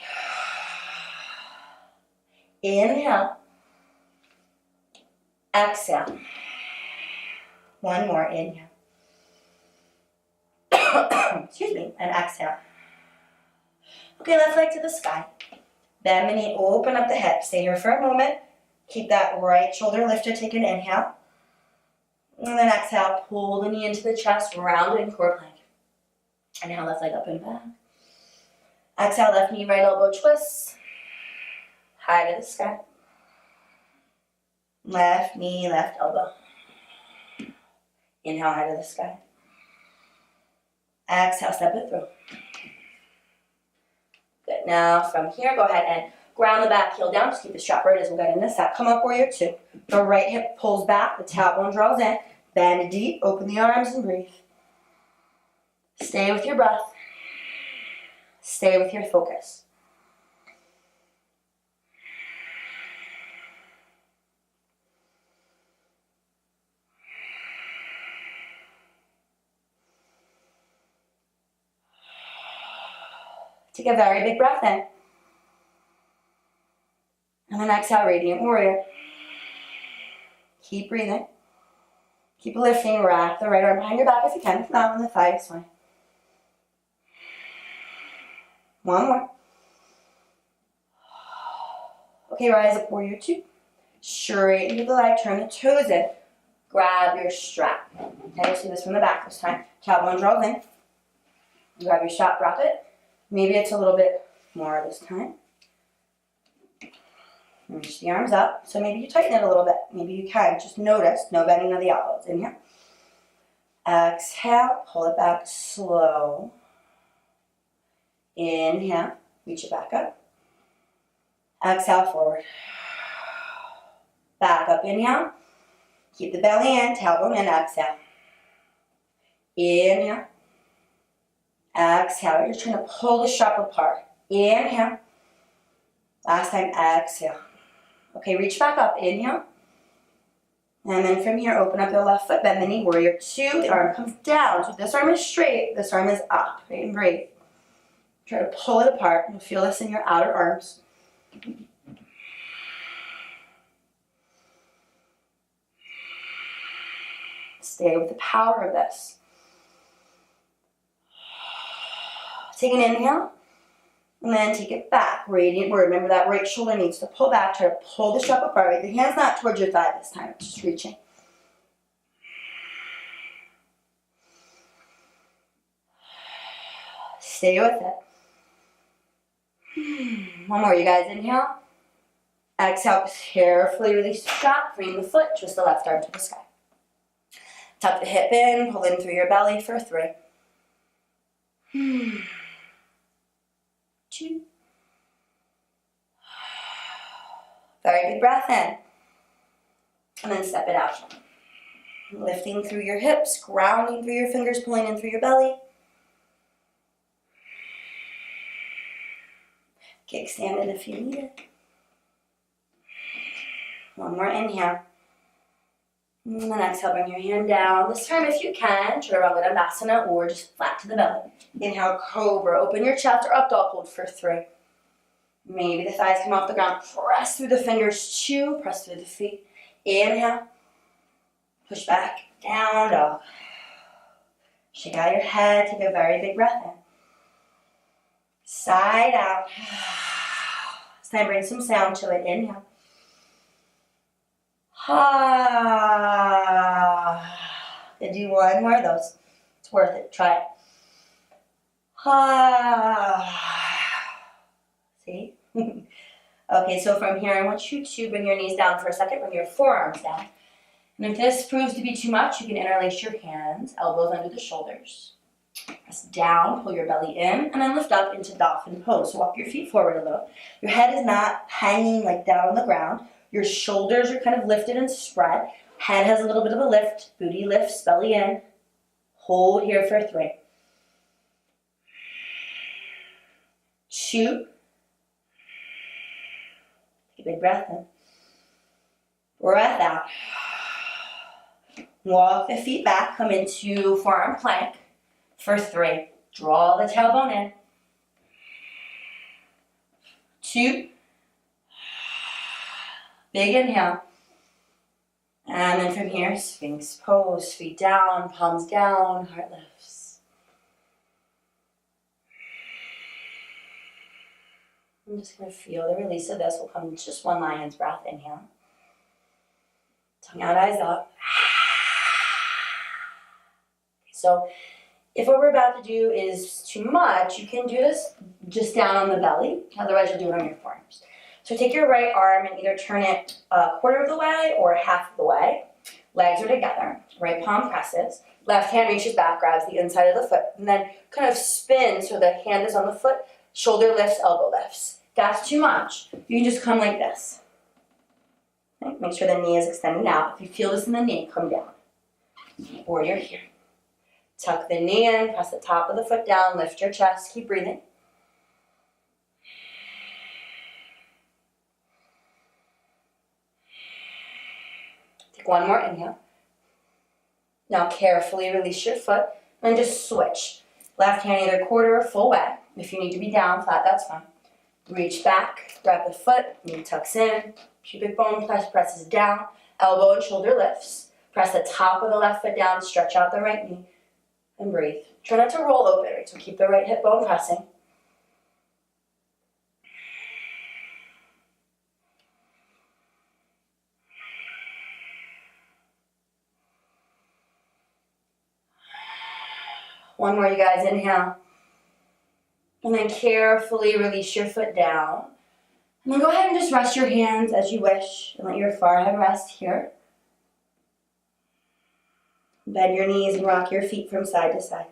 Inhale. Exhale. One more, inhale. Excuse me, and exhale. Okay, left leg to the sky. Bend the knee, open up the hip. Stay here for a moment. Keep that right shoulder lifted, take an inhale. And then exhale, pull the knee into the chest, round in core plank. Inhale, left leg up and back. Exhale, left knee, right elbow twists. High to the sky. Left knee, left elbow. Inhale, high to the sky. Exhale, step it through. Good. Now from here, go ahead and ground the back heel down. Just keep the strap right as we'll get into that. Come up warrior two. The right hip pulls back. The tailbone draws in. Bend deep. Open the arms and breathe. Stay with your breath. Stay with your focus. Take a very big breath in. And then exhale, Radiant Warrior. Keep breathing. Keep lifting. Rack the right arm behind your back if you can. If not, on the thigh, it's fine. One more. Okay, rise up, Warrior 2. Straighten through the leg, turn the toes in. Grab your strap. Okay, you'll see this from the back this time. Tailbone draws in. Grab your strap, drop it. Maybe it's a little bit more this time. Reach the arms up. So maybe you tighten it a little bit. Maybe you can. Just notice, no bending of the elbows. Inhale. Exhale, pull it back slow. Inhale, reach it back up. Exhale, forward. Back up, inhale. Keep the belly in, tailbone in, exhale. Inhale. Exhale, you're trying to pull the strap apart. Inhale. Last time, exhale. Okay, reach back up, inhale. And then from here, open up your left foot, bend the knee, Warrior 2. The arm comes down. So this arm is straight, this arm is up. Right, and breathe. Try to pull it apart. You'll feel this in your outer arms. Stay with the power of this. Take an inhale, and then take it back. Radiant Warrior. Remember that right shoulder needs to pull back. Try to pull the strap apart. Right? The hand's not towards your thigh this time. It's just reaching. Stay with it. One more, you guys. Inhale. Exhale. Carefully release the strap. Bring the foot. Twist the left arm to the sky. Tuck the hip in. Pull in through your belly for 3. 2. Very big breath in. And then step it out. Lifting through your hips, grounding through your fingers, pulling in through your belly. Kickstand it if you need it. One more inhale. And then exhale, bring your hand down. This time, if you can, Chaturanga Asana or just flat to the belly. Inhale, Cobra. Open your chest or up dog hold for 3. Maybe the thighs come off the ground. Press through the fingers. 2. Press through the feet. Inhale. Push back. Down dog. Shake out your head. Take a very big breath in. Side out. This time, bring some sound to it. Inhale. Gonna do one more of those. It's worth it. Try it. See? Okay, so from here, I want you to bring your knees down for a second. Bring your forearms down. And if this proves to be too much, you can interlace your hands, elbows under the shoulders. Press down, pull your belly in, and then lift up into dolphin pose. So walk your feet forward a little. Your head is not hanging like down on the ground. Your shoulders are kind of lifted and spread. Head has a little bit of a lift. Booty lifts, belly in. Hold here for 3. 2. Take a big breath in. Breath out. Walk the feet back. Come into forearm plank for 3. Draw the tailbone in. 2. Big inhale. And then from here, Sphinx pose. Feet down, palms down, heart lifts. I'm just going to feel the release of this. We'll come to just one lion's breath. Inhale. Tongue out, eyes up. So if what we're about to do is too much, you can do this just down on the belly. Otherwise, you'll do it on your forearms. So take your right arm and either turn it a quarter of the way or half of the way. Legs are together. Right palm presses. Left hand reaches back, grabs the inside of the foot, and then kind of spin so the hand is on the foot. Shoulder lifts, elbow lifts. That's too much. You can just come like this. Okay? Make sure the knee is extended out. If you feel this in the knee, come down. Or you're here. Tuck the knee in, press the top of the foot down, lift your chest, keep breathing. Take one more inhale. Now carefully release your foot and just switch. Left hand either quarter or full way. If you need to be down flat, that's fine. Reach back, grab the foot, knee tucks in, pubic bone presses down, elbow and shoulder lifts. Press the top of the left foot down, stretch out the right knee, and breathe. Try not to roll open, right? So keep the right hip bone pressing. One more, you guys. Inhale. And then carefully release your foot down. And then go ahead and just rest your hands as you wish. And let your forehead rest here. Bend your knees and rock your feet from side to side.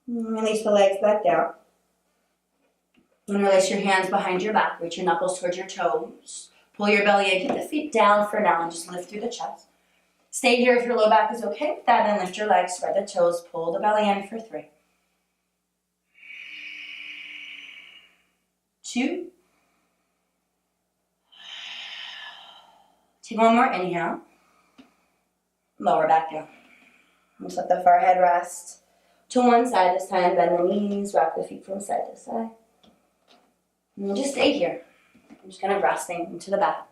And release the legs back down. And release your hands behind your back. Reach your knuckles towards your toes. Pull your belly in. Keep the feet down for now and just lift through the chest. Stay here if your low back is okay with that. Then lift your legs, spread the toes, pull the belly in for 3. 2. Take one more inhale. Lower back down. Just let the forehead rest to one side this time. Bend the knees, rock the feet from side to side. And just stay here. I'm just kind of resting into the back.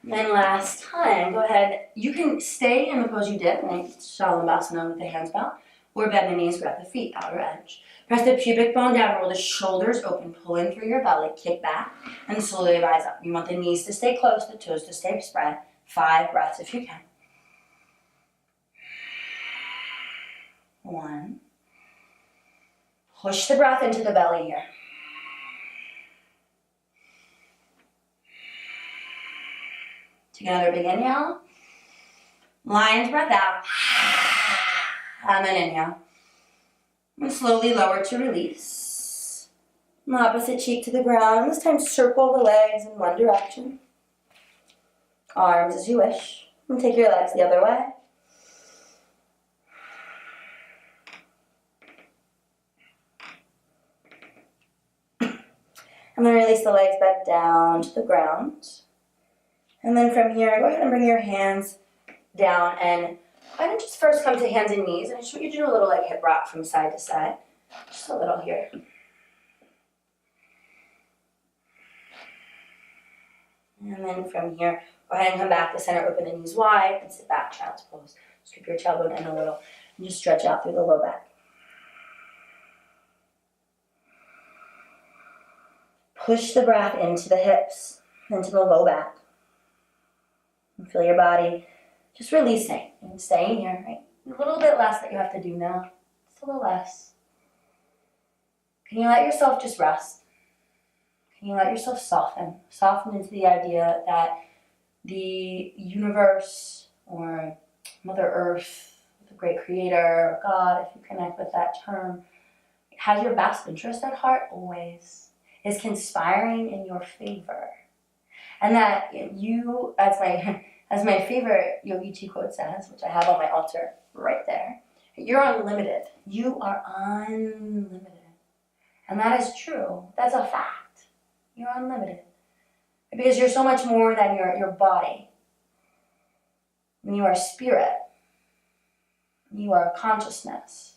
And then last time, go ahead. You can stay in the pose you did, like Shalabhasana with the hands bound, or bend the knees, grab the feet, outer edge. Press the pubic bone down, roll the shoulders open, pull in through your belly, kick back, and slowly rise up. You want the knees to stay close, the toes to stay spread. 5 breaths if you can. 1. Push the breath into the belly here. Take another big inhale. Lion's breath out. And then inhale. And slowly lower to release. And opposite cheek to the ground. This time circle the legs in one direction. Arms as you wish. And take your legs the other way. And then release the legs back down to the ground. And then from here, go ahead and bring your hands down and kind of just first come to hands and knees. And I just want you to do a little like hip rock from side to side. Just a little here. And then from here, go ahead and come back to center, open the knees wide, and sit back, child's pose. Just keep your tailbone in a little, and just stretch out through the low back. Push the breath into the hips, into the low back. And feel your body just releasing and staying here, right? A little bit less that you have to do now. Just a little less. Can you let yourself just rest? Can you let yourself soften? Soften into the idea that the universe or Mother Earth, the great creator, or God, if you connect with that term, has your best interest at heart always, is conspiring in your favor. And that you, as my favorite Yogi Chi quote says, which I have on my altar right there, you're unlimited. You are unlimited. And that is true. That's a fact. You're unlimited. Because you're so much more than your body. You are spirit. You are consciousness.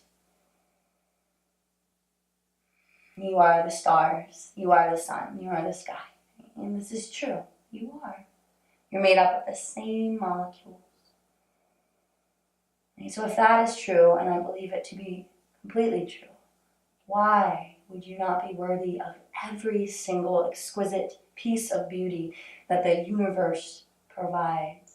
You are the stars. You are the sun. You are the sky. And this is true. You are. You're made up of the same molecules. And so if that is true, and I believe it to be completely true, why would you not be worthy of every single exquisite piece of beauty that the universe provides?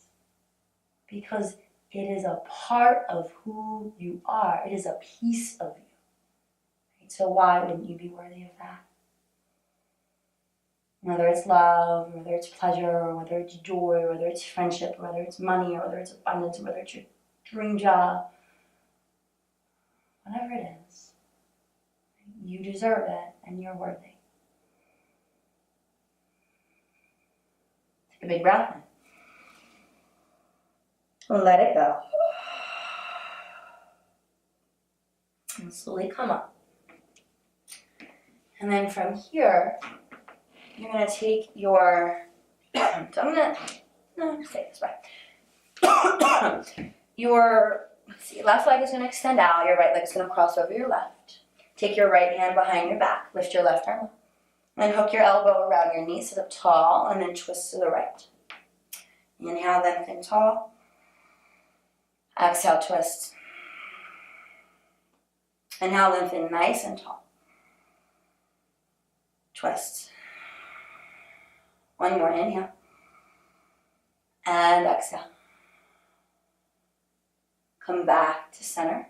Because it is a part of who you are. It is a piece of you. Right? So why wouldn't you be worthy of that? Whether it's love, whether it's pleasure, whether it's joy, whether it's friendship, whether it's money, or whether it's abundance, or whether it's your dream job, whatever it is, you deserve it and you're worthy. Take a big breath in. And let it go. And slowly come up. And then from here, you're gonna take your, stay this way. Your, let's see, left leg is gonna extend out, your right leg is gonna cross over your left. Take your right hand behind your back, lift your left arm up. And hook your elbow around your knee, sit up tall, and then twist to the right. Inhale, lengthen tall. Exhale, twist. Inhale, lengthen nice and tall. Twist. One more, inhale. And exhale. Come back to center.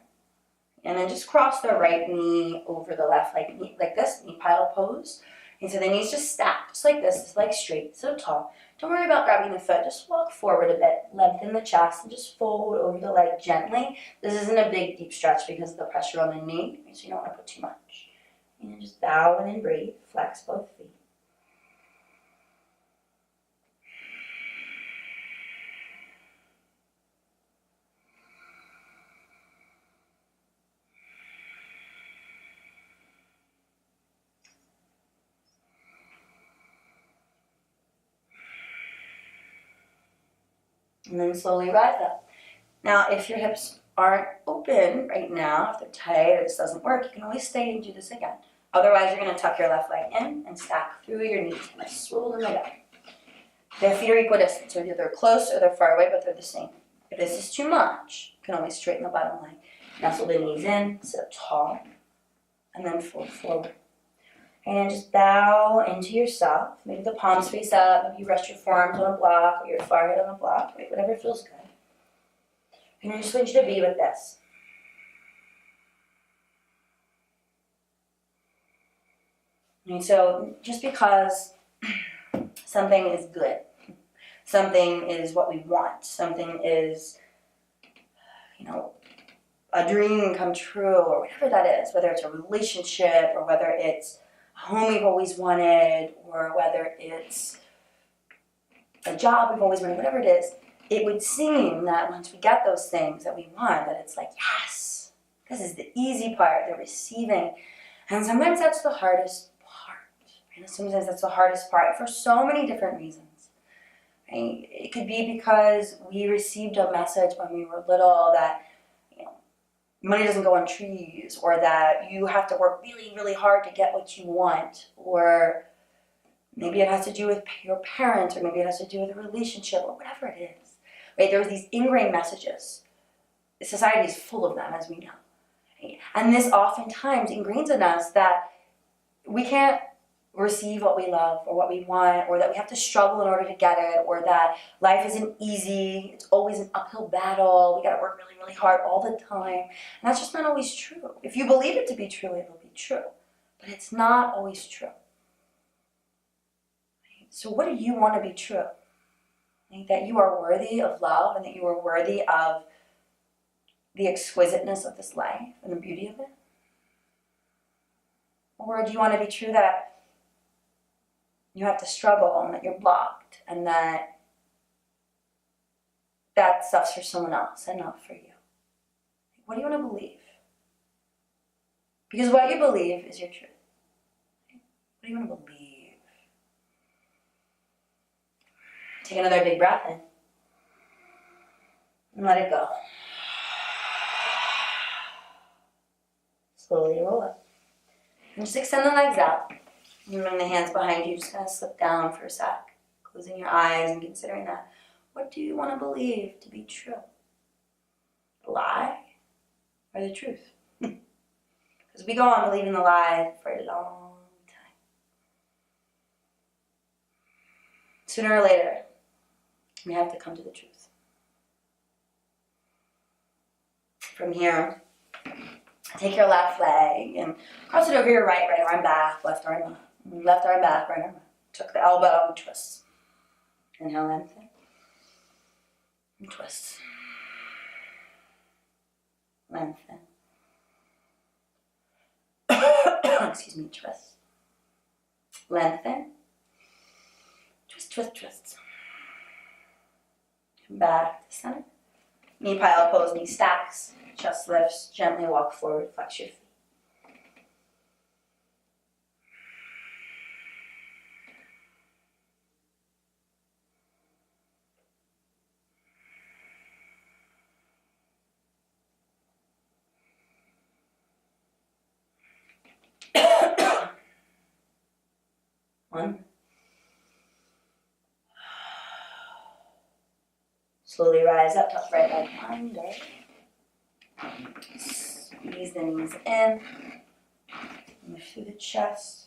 And then just cross the right knee over the left leg, like this, knee pile pose. And so the knees just stack, just like this, leg straight, so tall. Don't worry about grabbing the foot, just walk forward a bit, lengthen the chest, and just fold over the leg gently. This isn't a big, deep stretch because of the pressure on the knee, so you don't want to put too much. And just bow and then breathe, flex both feet. And then slowly rise up. Now, if your hips aren't open right now, if they're tight or this doesn't work, you can always stay and do this again. Otherwise, you're going to tuck your left leg in and stack through your knees. Kind of swivel them down. Their feet are equidistant, so either they're close or they're far away, but they're the same. If this is too much, you can always straighten the bottom leg. Nestle the knees in, sit up tall, and then fold forward. And then just bow into yourself. Maybe the palms face up. Maybe you rest your forearms on a block or your forehead on a block. Right? Whatever feels good. And I just want you to be with this. And so just because something is good, something is what we want, something is, a dream come true, or whatever that is, whether it's a relationship or whether it's a home we've always wanted, or whether it's a job we've always wanted, whatever it is, it would seem that once we get those things that we want, that it's like, yes, this is the easy part, the receiving. And sometimes that's the hardest part. And sometimes that's the hardest part for so many different reasons. Right? It could be because we received a message when we were little that money doesn't go on trees, or that you have to work really, really hard to get what you want, or maybe it has to do with your parents, or maybe it has to do with a relationship, or whatever it is. Right? There's these ingrained messages. Society is full of them, as we know. Right? And this oftentimes ingrains in us that we can't receive what we love or what we want, or that we have to struggle in order to get it, or that life isn't easy, it's always an uphill battle, we gotta work really, really hard all the time. And that's just not always true. If you believe it to be true, it will be true. But it's not always true. Right? So what do you want to be true? Right? That you are worthy of love, and that you are worthy of the exquisiteness of this life and the beauty of it? Or do you want to be true that you have to struggle, and that you're blocked, and that stuff's for someone else and not for you? What do you want to believe? Because what you believe is your truth. What do you want to believe? Take another big breath in. And let it go. Slowly roll up. And just extend the legs out. And bring the hands behind you, just kind of slip down for a sec. Closing your eyes and considering that. What do you want to believe to be true? The lie or the truth? Because we go on believing the lie for a long time. Sooner or later, we have to come to the truth. From here, take your left leg and cross it over your right arm back, left arm back, right arm back. Tuck the elbow and twist. Inhale, lengthen. And twist. Lengthen. Excuse me, twist. Lengthen. Twist, twist, twist. Come back to center. Knee pile pose, knee stacks. Chest lifts. Gently walk forward, flex your feet. 1. Slowly rise up, tuck right leg under. Squeeze the knees in. Move through the chest.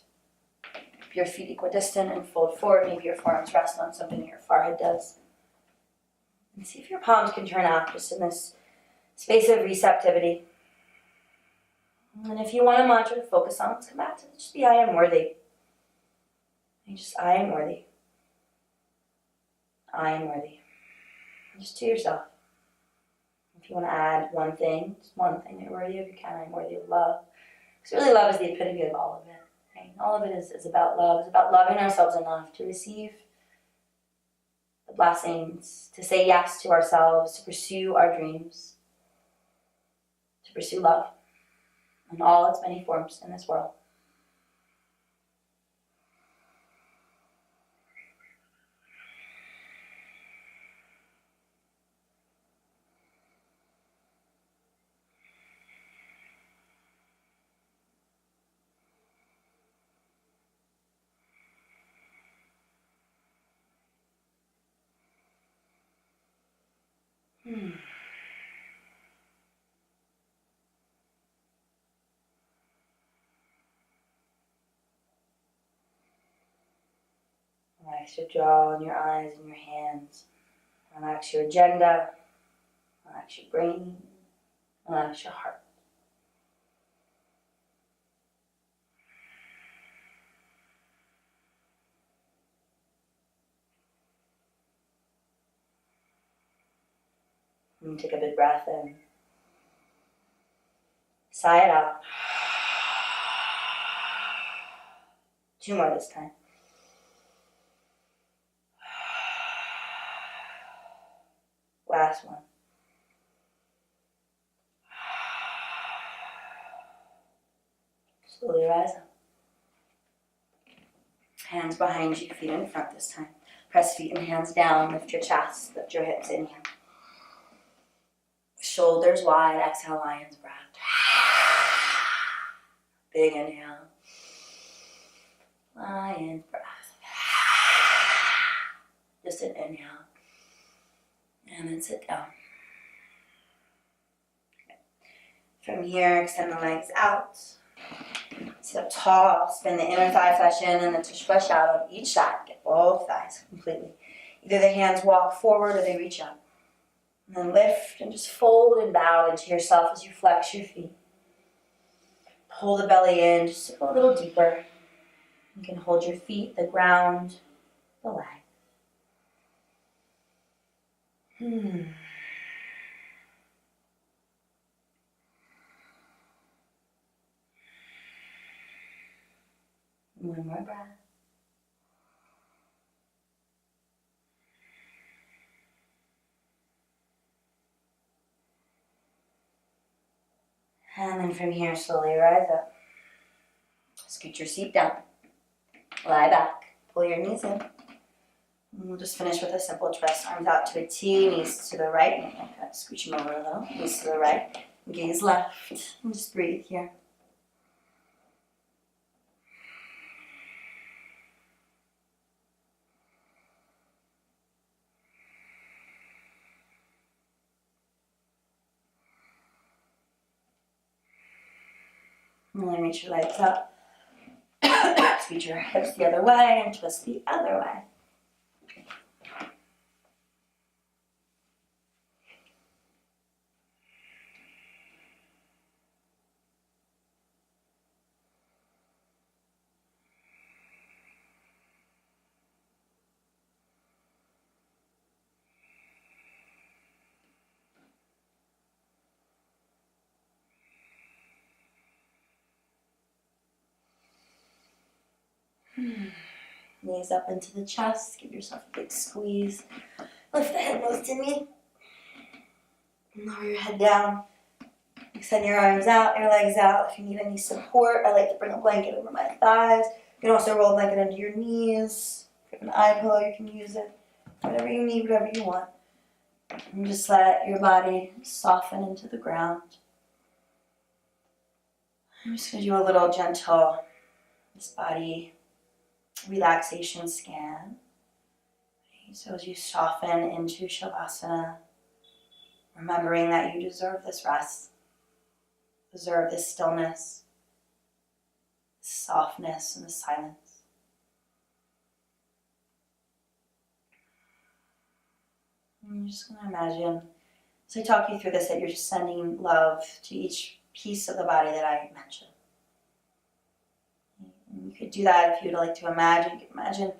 Keep your feet equidistant and fold forward. Maybe your forearms rest on something your forehead does. And see if your palms can turn out just in this space of receptivity. And if you want a mantra to focus on, let's come back to just the I am worthy. And just I am worthy. I am worthy. And just to yourself. If you want to add one thing, just one thing that you're worthy of, you can. I'm worthy of love. Because really love is the epitome of all of it. Right? All of it is about love. It's about loving ourselves enough to receive the blessings, to say yes to ourselves, to pursue our dreams, to pursue love in all its many forms in this world. Relax your jaw and your eyes and your hands. Relax your agenda. Relax your brain. Relax your heart. And take a big breath in. Sigh it out. 2 more this time. Last one. Slowly rise up. Hands behind you, feet in front this time. Press feet and hands down, lift your chest, lift your hips, inhale. Shoulders wide, exhale, lion's breath. Big inhale. Lion's breath. Just an inhale. And then sit down. Okay. From here, extend the legs out. Sit up tall, spin the inner thigh flesh in and the tush push out on each side. Get both thighs completely. Either the hands walk forward or they reach up. And then lift and just fold and bow into yourself as you flex your feet. Pull the belly in, just go a little deeper. You can hold your feet, the ground, the leg. One more breath. And then from here, slowly rise up. Scoot your seat down. Lie back. Pull your knees in. And we'll just finish with a simple twist. Arms out to a T, knees to the right. Scooch them over a little. Knees to the right. Gaze left. And just breathe here. And then reach your legs up. Scoot your hips the other way and twist the other way. Knees up into the chest. Give yourself a big squeeze. Lift the head most in me. Lower your head down. Extend your arms out, your legs out. If you need any support, I like to bring a blanket over my thighs. You can also roll a blanket under your knees. If you have an eye pillow, you can use it. Whatever you need, whatever you want. And just let your body soften into the ground. I'm just going to do a little gentle, this body relaxation scan. So as you soften into Shavasana, remembering that you deserve this rest, deserve this stillness, this softness, and the silence. And you're just going to imagine, as I talk you through this, that you're just sending love to each piece of the body that I mentioned. And you could do that if you'd like to imagine. You could imagine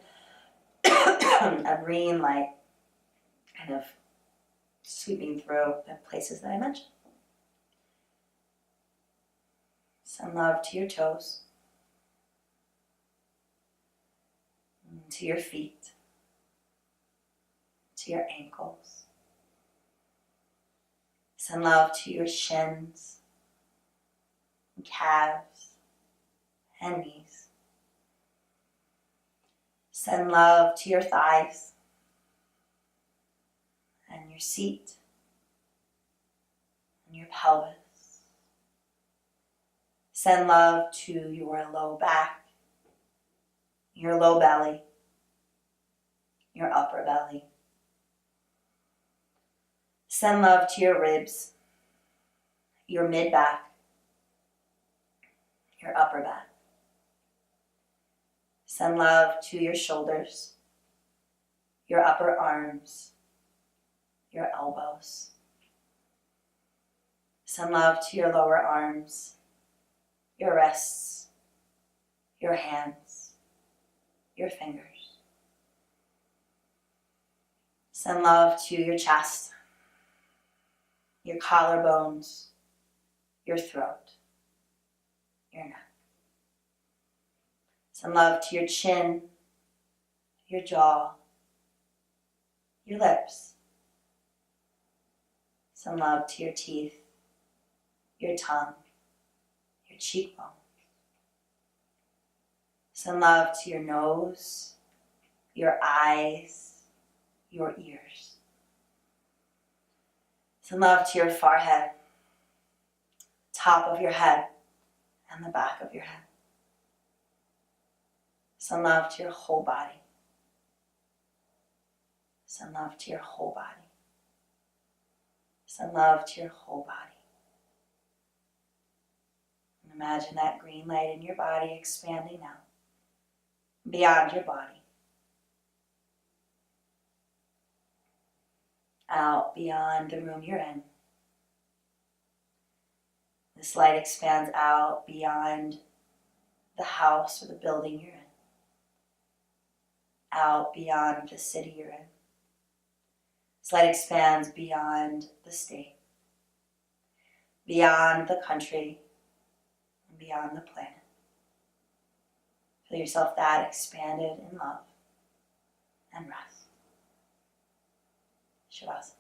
a green light kind of sweeping through the places that I mentioned. Send love to your toes, to your feet, to your ankles. Send love to your shins, and calves, and knees. Send love to your thighs and your seat and your pelvis. Send love to your low back, your low belly, your upper belly. Send love to your ribs, your mid-back, your upper back. Send love to your shoulders, your upper arms, your elbows. Send love to your lower arms, your wrists, your hands, your fingers. Send love to your chest, your collarbones, your throat, your neck. Send love to your chin, your jaw, your lips. Send love to your teeth, your tongue, your cheekbone. Send love to your nose, your eyes, your ears. Send love to your forehead, top of your head, and the back of your head. Send love to your whole body. Send love to your whole body. Send love to your whole body. And imagine that green light in your body expanding out, beyond your body, out beyond the room you're in. This light expands out beyond the house or the building you're in, out beyond the city you're in. This light expands beyond the state, beyond the country, and beyond the planet. Feel yourself that expanded in love and rest. Shavasana.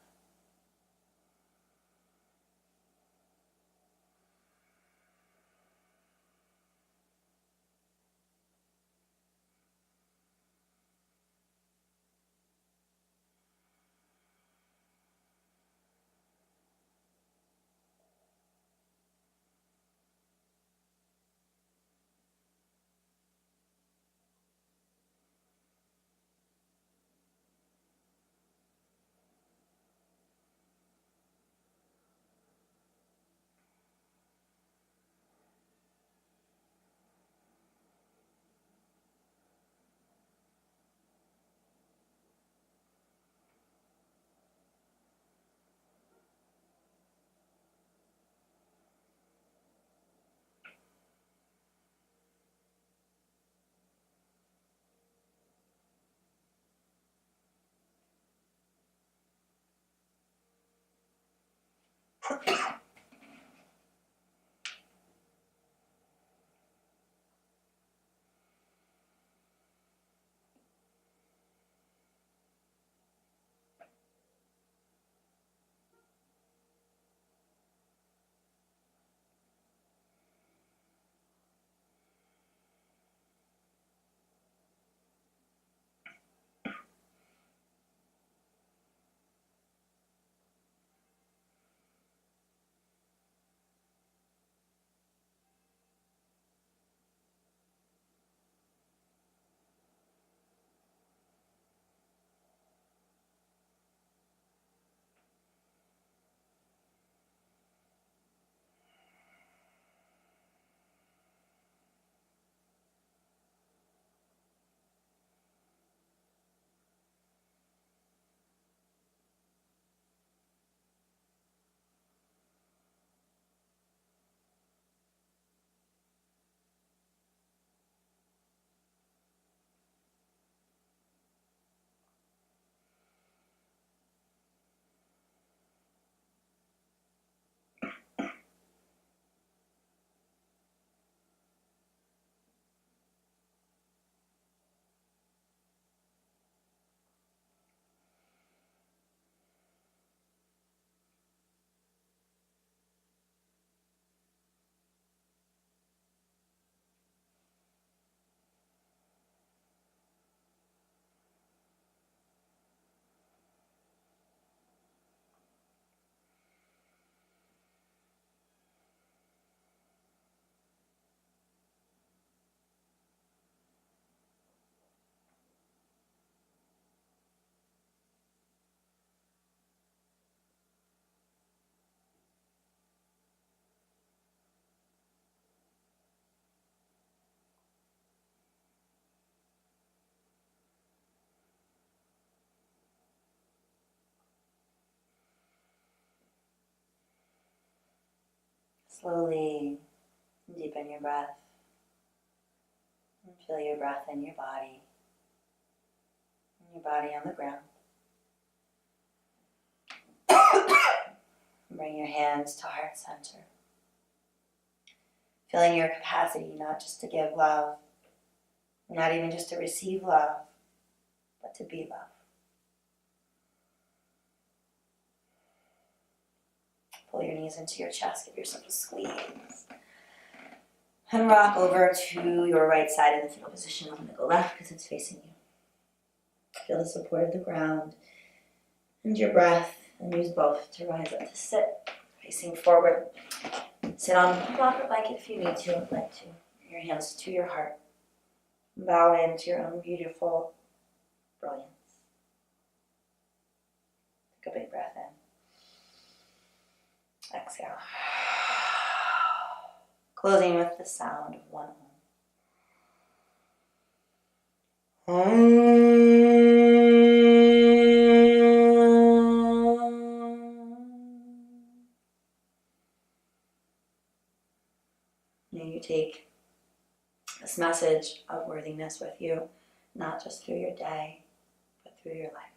Slowly deepen your breath. And feel your breath in your body. And your body on the ground. Bring your hands to heart center. Feeling your capacity not just to give love, not even just to receive love, but to be love. Pull your knees into your chest, give yourself a squeeze. And rock over to your right side in the fetal position. I'm going to go left because it's facing you. Feel the support of the ground and your breath, and use both to rise up to sit, facing forward. Sit on a block blanket if you need to, like to. Bring your hands to your heart. Bow into your own beautiful brilliance. Take a big breath in. Exhale. Closing with the sound of one May you take this message of worthiness with you, not just through your day, but through your life.